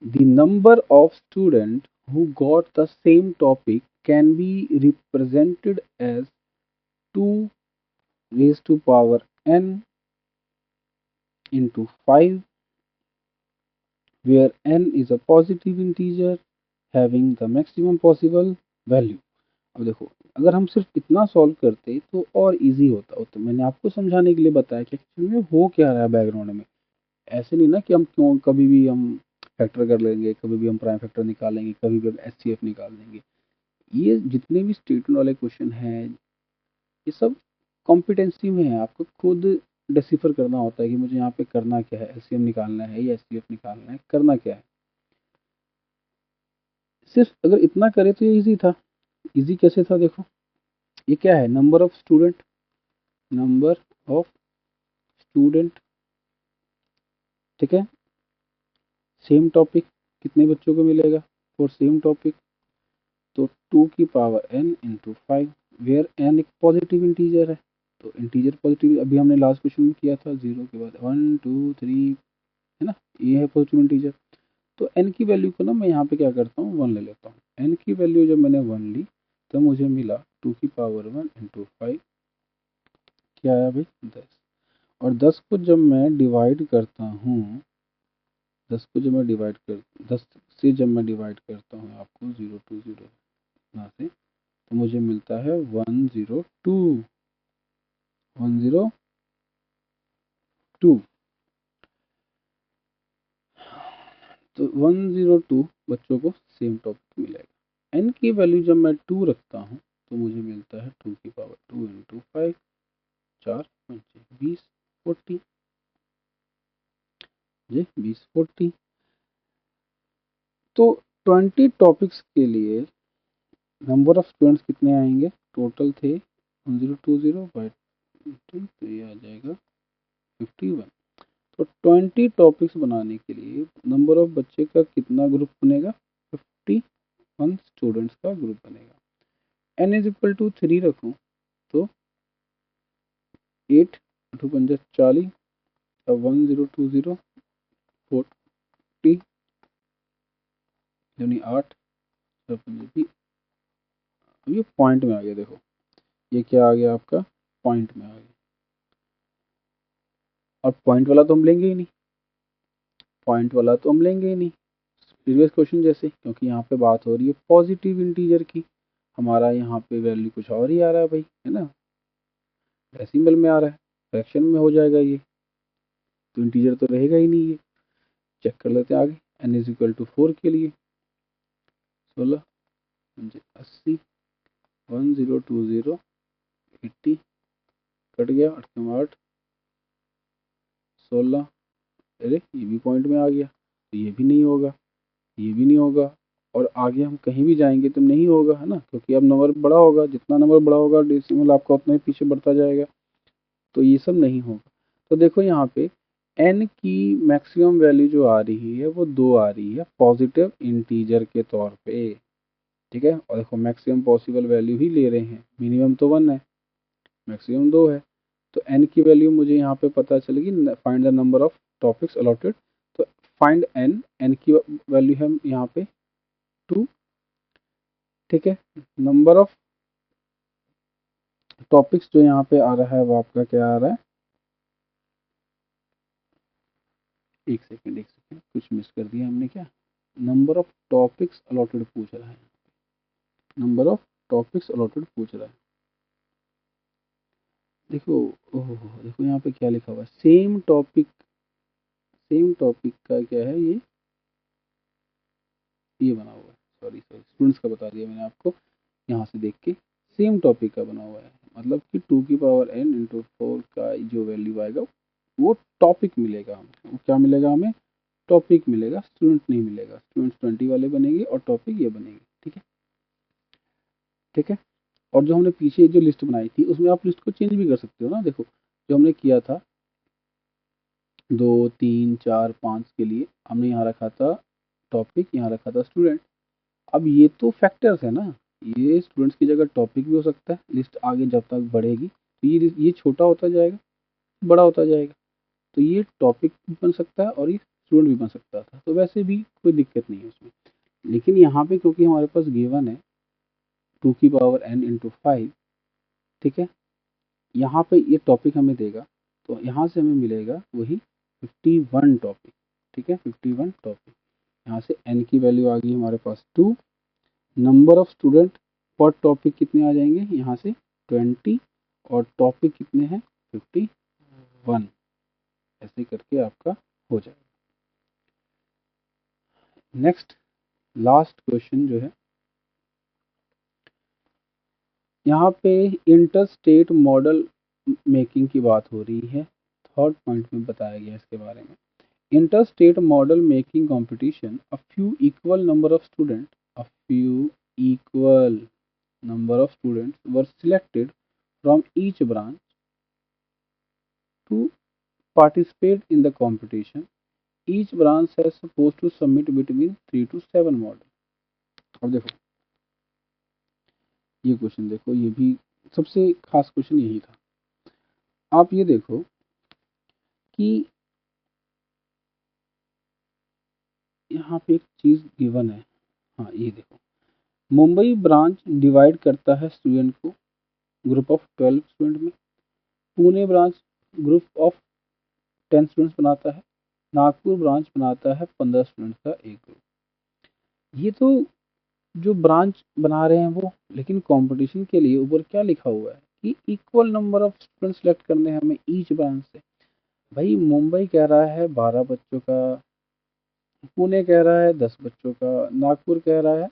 the number of students who got the same topic can be represented as 2 raised to power n into 5 where n is a positive integer having the maximum possible value। अब देखो, अगर हम सिर्फ इतना सॉल्व करते तो और इजी होता। तो मैंने आपको समझाने के लिए बताया कि एक्चुअली में हो क्या रहा है बैकग्राउंड में। ऐसे नहीं ना कि हम क्यों कभी भी हम फैक्टर कर लेंगे, कभी भी हम प्राइम फैक्टर निकालेंगे, कभी भी हम एचसीएफ निकाल देंगे। ये जितने भी स्टेटमेंट वाले क्वेश्चन हैं ये सब कॉम्पिटेंसी में है, आपको खुद डिसिफर करना होता है कि मुझे यहाँ पे करना क्या है, एलसीएम निकालना है या एचसीएफ निकालना है, करना क्या है। सिर्फ अगर इतना करे तो ये इजी था। इजी कैसे था देखो, ये क्या है, number of student, number of student, ठीक है। सेम टॉपिक कितने बच्चों को मिलेगा फॉर सेम टॉपिक, तो 2 की power n into 5, where n एक पॉजिटिव इंटीजर है, तो इंटीजर पॉजिटिव अभी हमने लास्ट क्वेश्चन में किया था, 0 के बाद 1 2 3, है ना, ये है पॉजिटिव इंटीजर। तो n की वैल्यू को ना मैं यहाँ पे क्या करता हूँ 1 ले लेता हूँ। n की वैल्यू जब मैंने 1 ली तो मुझे मिला 2 की पावर 1 इंटू 5, क्या आया भाई 10। और 10 को जब मैं डिवाइड करता हूँ, 10 को जब मैं डिवाइड कर 10 से जब मैं डिवाइड करता हूँ आपको 0 2 0 यहाँ से, तो मुझे मिलता है 102 102। तो 102 बच्चों को सेम टॉपिक मिलेगा। n की वैल्यू जब मैं 2 रखता हूँ तो मुझे मिलता है 2 की पावर 2 इंटू 5, 4 20 40, ये 20 40। तो 20 टॉपिक्स के लिए नंबर ऑफ स्टूडेंट्स कितने आएंगे, टोटल थे 1020 बाई 20, तो ये आ जाएगा 51। तो 20 टॉपिक्स बनाने के लिए नंबर ऑफ बच्चे का कितना ग्रुप बनेगा, 51 स्टूडेंट्स का ग्रुप बनेगा। n इज इक्वल टू 3 रखूँ तो 8 2 5 40, 1020 40 यानी 8 20। अब ये पॉइंट में आ गया, देखो ये क्या आ गया आपका पॉइंट में आ गया। और पॉइंट वाला तो हम लेंगे ही नहीं, पॉइंट वाला तो हम लेंगे ही नहीं प्रीवियस क्वेश्चन जैसे, क्योंकि यहाँ पे बात हो रही है पॉजिटिव इंटीजर की, हमारा यहाँ पे वैल्यू कुछ और ही आ रहा है भाई, है ना, डेसिमल में आ रहा है, फ्रैक्शन में हो जाएगा ये, तो इंटीजर तो रहेगा ही नहीं ये। चेक कर लेते हैं आगे, n इज इक्वल टू 4 के लिए 16 80 1020 80 कट गया 8 16, अरे ये भी पॉइंट में आ गया, तो ये भी नहीं होगा, ये भी नहीं होगा, और आगे हम कहीं भी जाएंगे तो नहीं होगा, है ना, क्योंकि अब नंबर बड़ा होगा, जितना नंबर बड़ा होगा डेसिमल आपका उतना ही पीछे बढ़ता जाएगा, तो ये सब नहीं होगा। तो देखो यहाँ पे n की मैक्सिमम वैल्यू जो आ रही है वो 2 आ रही है पॉजिटिव इंटीजर के तौर पे, ठीक है। और देखो मैक्सिमम पॉसिबल वैल्यू ही ले रहे हैं, मिनिमम तो 1 है, मैक्सिमम 2 है, तो n की वैल्यू मुझे यहाँ पे पता चलेगी, find the number of topics allotted, तो फाइंड n की वैल्यू है यहाँ पे 2, ठीक है। नंबर ऑफ टॉपिक्स जो यहाँ पे आ रहा है वो आपका क्या आ रहा है, एक सेकेंड कुछ मिस कर दिया हमने क्या, नंबर ऑफ टॉपिक्स अलॉटेड पूछ रहा है, नंबर ऑफ टॉपिक्स अलॉटेड पूछ रहा है। देखो ओहो देखो यहाँ पे क्या लिखा हुआ है, सेम टॉपिक, सेम टॉपिक का क्या है ये बना हुआ है, सॉरी स्टूडेंट्स का बता दिया मैंने आपको, यहाँ से देख के सेम टॉपिक का बना हुआ है, मतलब कि 2 की पावर n इंटू 4 का जो वैल्यू आएगा वो टॉपिक मिलेगा हमें, वो क्या मिलेगा हमें, टॉपिक मिलेगा, स्टूडेंट नहीं मिलेगा, स्टूडेंट्स 20 वाले बनेंगे और टॉपिक ये बनेंगे, ठीक है, ठीक है। और जो हमने पीछे जो लिस्ट बनाई थी उसमें आप लिस्ट को चेंज भी कर सकते हो ना, देखो जो हमने किया था 2 3 4 5 के लिए हमने यहाँ रखा था टॉपिक, यहाँ रखा था स्टूडेंट, अब ये तो फैक्टर्स है ना, ये स्टूडेंट्स की जगह टॉपिक भी हो सकता है, लिस्ट आगे जब तक बढ़ेगी तो ये छोटा होता जाएगा, बड़ा होता जाएगा, तो ये टॉपिक भी बन सकता है और ये स्टूडेंट भी बन सकता था, तो वैसे भी कोई दिक्कत नहीं है उसमें। लेकिन यहाँ पे क्योंकि हमारे पास गिवन है 2 की पावर n इंटू 5, ठीक है, यहाँ पे ये टॉपिक हमें देगा, तो यहाँ से हमें मिलेगा वही 51 टॉपिक, ठीक है, 51 टॉपिक। यहाँ से n की वैल्यू आ गई हमारे पास 2, नंबर ऑफ स्टूडेंट पर टॉपिक कितने आ जाएंगे यहाँ से 20, और टॉपिक कितने हैं 51, ऐसे करके आपका हो जाएगा। नेक्स्ट लास्ट क्वेश्चन जो है, यहाँ पे इंटर स्टेट मॉडल मेकिंग की बात हो रही है, थर्ड पॉइंट में बताया गया इसके बारे में, inter state model making competition, a few equal number of student, a few equal number of students were selected from each branch to participate in the competition, each branch has supposed to submit between 3 to 7 model। अब देखो ये question देखो, ये भी सबसे खास question यही था। आप ये देखो कि यहाँ पे एक चीज गिवन है। हाँ ये देखो, मुंबई ब्रांच डिवाइड करता है स्टूडेंट को ग्रुप ऑफ 12 स्टूडेंट में, Pune branch group of 10 students बनाता है, नागपुर ब्रांच बनाता है 15 स्टूडेंट्स का एक ग्रुप। ये तो जो ब्रांच बना रहे हैं वो, लेकिन कंपटीशन के लिए ऊपर क्या लिखा हुआ है कि equal number of student select करने हैं हमें ईच ब्रांच से। भाई मुंबई कह रहा है 12 बच्चों का, पुणे कह रहा है 10 बच्चों का, नागपुर कह रहा है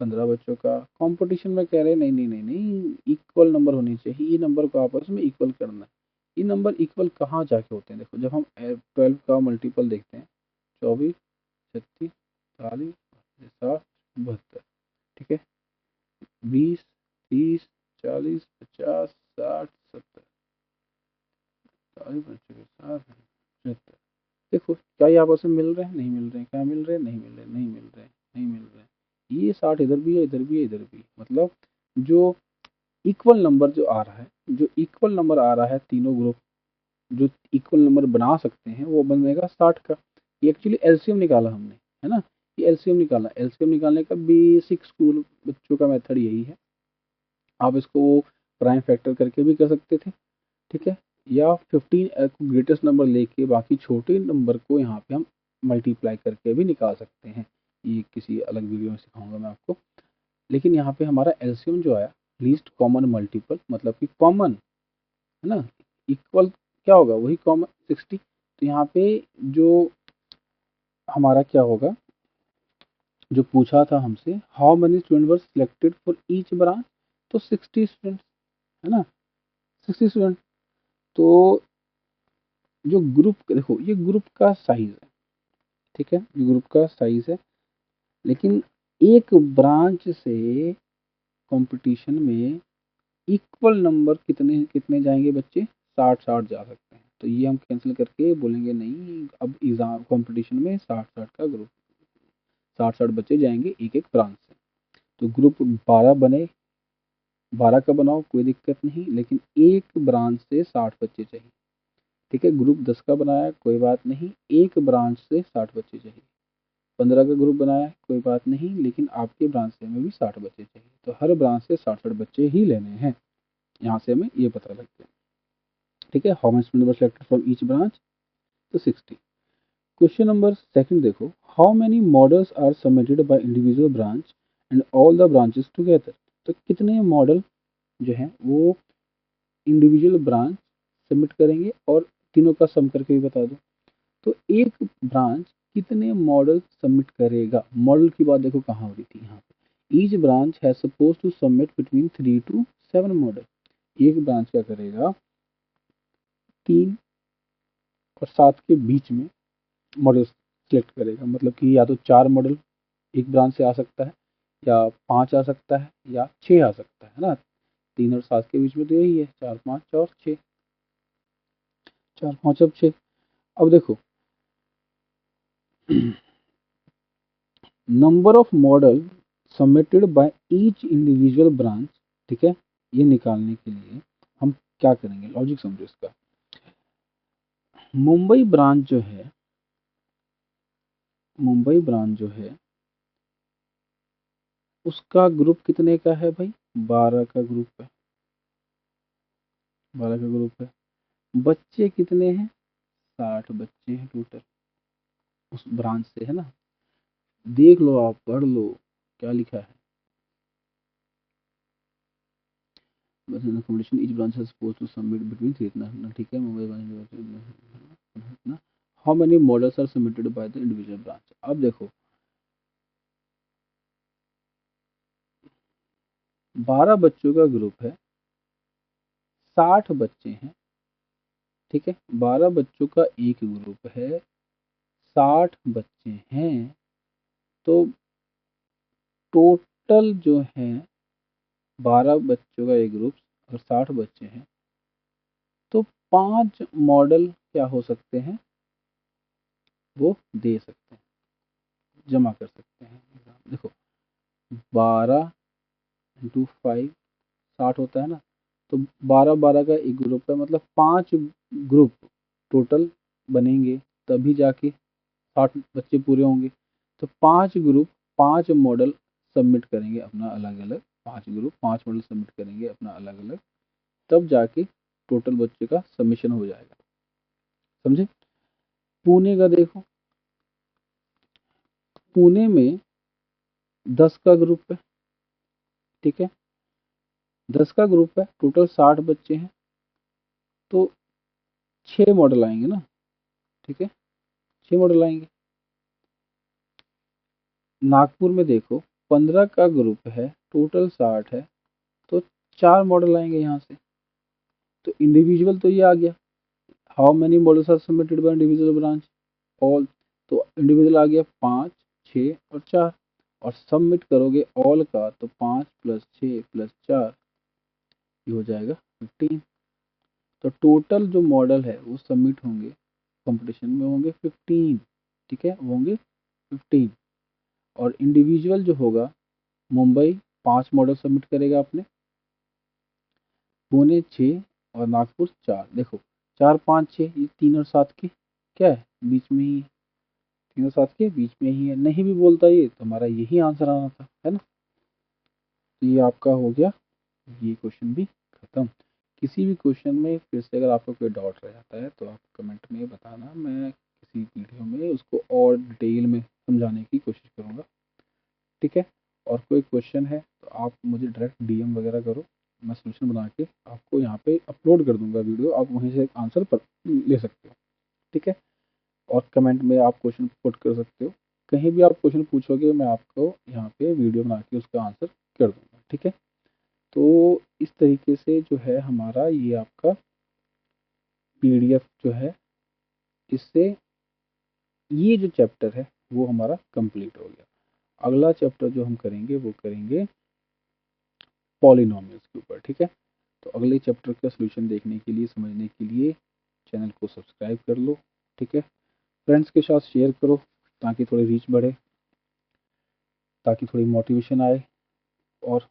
15 बच्चों का। कंपटीशन में कह रहे हैं नहीं नहीं नहीं नहीं, इक्वल नंबर होनी चाहिए, ये नंबर को आपस में इक्वल करना है। ये नंबर इक्वल कहाँ जाके होते हैं? देखो जब हम 12 का मल्टीपल देखते हैं, 24, 36, 40, 60, 72, ठीक है, 20, 30, 40, 50, 60, 70, 40, 50, 60, देखो क्या ये आपस में मिल रहे हैं? नहीं मिल रहे हैं। क्या मिल रहे हैं? नहीं मिल रहे, नहीं मिल रहे, नहीं मिल रहे। ये 60 इधर भी है, इधर भी है, इधर भी, मतलब जो इक्वल नंबर जो आ रहा है, जो इक्वल नंबर आ रहा है तीनों ग्रुप जो इक्वल नंबर बना सकते हैं वो बनेगा 60 का। ये एक्चुअली एलसीएम निकाला हमने, है ना, ये एलसीएम निकाला। एलसीएम निकालने का बेसिक स्कूल बच्चों का मेथड यही है। आप इसको प्राइम फैक्टर करके भी कर सकते थे, ठीक है, या 15 को ग्रेटेस्ट नंबर लेके बाकी छोटे नंबर को यहाँ पे हम मल्टीप्लाई करके भी निकाल सकते हैं। ये किसी अलग वीडियो में सिखाऊंगा मैं आपको। लेकिन यहाँ पे हमारा एलसीएम जो आया, लीस्ट कॉमन मल्टीपल, मतलब कि कॉमन, है ना, इक्वल क्या होगा? वही कॉमन 60। तो यहाँ पे जो हमारा क्या होगा, जो पूछा था हमसे, how many student were selected for each branch, तो 60 स्टूडेंट, है ना, 60 स्टूडेंट। तो जो ग्रुप, देखो ये ग्रुप का साइज है, ठीक है, ये ग्रुप का साइज है। लेकिन एक ब्रांच से कंपटीशन में इक्वल नंबर कितने कितने जाएंगे बच्चे? 60-60 जा सकते हैं। तो ये हम कैंसिल करके बोलेंगे नहीं, अब एग्जाम कंपटीशन में 60-60 का ग्रुप, 60-60 बच्चे जाएंगे एक एक ब्रांच से। तो ग्रुप 12 बने, 12 का बनाओ कोई दिक्कत नहीं, लेकिन एक ब्रांच से 60 बच्चे चाहिए, ठीक है। ग्रुप 10 का बनाया कोई बात नहीं, एक ब्रांच से 60 बच्चे चाहिए। 15 का ग्रुप बनाया कोई बात नहीं, लेकिन आपके ब्रांच से में भी 60 बच्चे चाहिए। तो हर ब्रांच से 60-60 बच्चे ही लेने हैं। यहाँ से हमें ये पता लग गया, ठीक है। How many student were selected from each branch, तो 60। क्वेश्चन नंबर सेकंड देखो, how many models are submitted by individual branch and all the branches together. तो कितने मॉडल जो है वो इंडिविजुअल ब्रांच सबमिट करेंगे, और तीनों का सम करके भी बता दो। तो एक ब्रांच कितने मॉडल सबमिट करेगा? मॉडल की बात देखो कहाँ हो रही थी, यहाँ पे। ईच ब्रांच है suppose to submit between 3 to 7 model. एक ब्रांच क्या करेगा? 3 और 7 के बीच में मॉडल सिलेक्ट करेगा, मतलब कि या तो 4 मॉडल एक ब्रांच से आ सकता है, या 5 आ सकता है, या 6 आ सकता है ना। 3 और 7 के बीच में तो यही है, 4, 5 और 6, 4, 5 और 6। अब देखो number of model submitted by each individual branch, ठीक है, ये निकालने के लिए हम क्या करेंगे? लॉजिक समझो इसका। मुंबई ब्रांच जो है, मुंबई ब्रांच जो है उसका ग्रुप कितने का है भाई? 12 का ग्रुप है, 12 का ग्रुप है। बच्चे कितने हैं? 60 बच्चे हैं टोटल उस ब्रांच से, है ना। देख लो, आप पढ़ लो क्या लिखा है। कंपटीशन ईच ब्रांच है सपोज टू सबमिट बिटवीन 3, इतना ठीक है। Mumbai branch, how many models are submitted by the individual branch. अब देखो 12 बच्चों का ग्रुप है, 60 बच्चे हैं, ठीक है। 12 बच्चों का एक ग्रुप है, 60 बच्चे हैं। तो टोटल जो है 12 बच्चों का एक ग्रुप और 60 बच्चे हैं, तो 5 मॉडल क्या हो सकते हैं, वो दे सकते हैं, जमा कर सकते हैं। देखो 12 इंटू 5 60 होता है ना, तो 12 का एक ग्रुप है, मतलब 5 ग्रुप टोटल बनेंगे तभी जाके 60 बच्चे पूरे होंगे। तो 5 ग्रुप 5 मॉडल सबमिट करेंगे अपना अलग अलग, 5 ग्रुप 5 मॉडल सबमिट करेंगे अपना अलग अलग, तब जाके टोटल बच्चे का सबमिशन हो जाएगा। समझे? पुणे का देखो, पुणे में 10 का ग्रुप है, ठीक है, 10 का ग्रुप है, टोटल 60 बच्चे हैं, तो 6 मॉडल आएंगे ना, ठीक है, 6 मॉडल आएंगे। नागपुर में देखो 15 का ग्रुप है, टोटल 60 है, तो 4 मॉडल आएंगे यहाँ से। तो इंडिविजुअल तो ये आ गया, how many models are submitted by individual branch, all. तो इंडिविजुअल आ गया 5 6 और 4, और सबमिट करोगे ऑल का तो 5 + 6 + 4 ये हो जाएगा 15। तो टोटल जो मॉडल है वो सबमिट होंगे कंपटीशन में होंगे 15, ठीक है, वो होंगे 15। और इंडिविजुअल जो होगा, मुंबई 5 मॉडल सबमिट करेगा अपने, पुणे 6 और नागपुर 4। देखो 4 5 6 ये 3 और 7 के क्या है, बीच में ही है, 3 और 7 के बीच में ही है, नहीं भी बोलता ये तो हमारा यही आंसर आना था, है ना। तो ये आपका हो गया, ये क्वेश्चन भी खत्म। किसी भी क्वेश्चन में फिर से अगर आपको कोई डाउट रह जाता है तो आप कमेंट में बताना, मैं किसी वीडियो में उसको और डिटेल में समझाने की कोशिश करूँगा, ठीक है। और कोई क्वेश्चन है तो आप मुझे डायरेक्ट डीएम वगैरह करो, मैं सोल्यूशन बना के आपको यहाँ पे अपलोड कर दूंगा वीडियो, आप वहीं से आंसर पर ले सकते हो, ठीक है। और कमेंट में आप क्वेश्चन पुट कर सकते हो, कहीं भी आप क्वेश्चन पूछोगे मैं आपको यहाँ पे वीडियो बना के उसका आंसर कर दूंगा, ठीक है। तो इस तरीके से जो है हमारा ये आपका पीडीएफ जो है, इससे ये जो चैप्टर है वो हमारा कंप्लीट हो गया। अगला चैप्टर जो हम करेंगे वो करेंगे पॉलिनोमियल्स के ऊपर, ठीक है। तो अगले चैप्टर का सॉल्यूशन देखने के लिए, समझने के लिए चैनल को सब्सक्राइब कर लो, ठीक है। फ्रेंड्स के साथ शेयर करो ताकि थोड़ी रीच बढ़े, ताकि थोड़ी मोटिवेशन आए और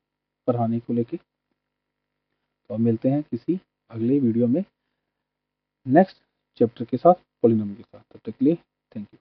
पढ़ाने को लेके। तो अब मिलते हैं किसी अगले वीडियो में नेक्स्ट चैप्टर के साथ, पॉलिनोमियल के साथ। तब तक के लिए थैंक यू।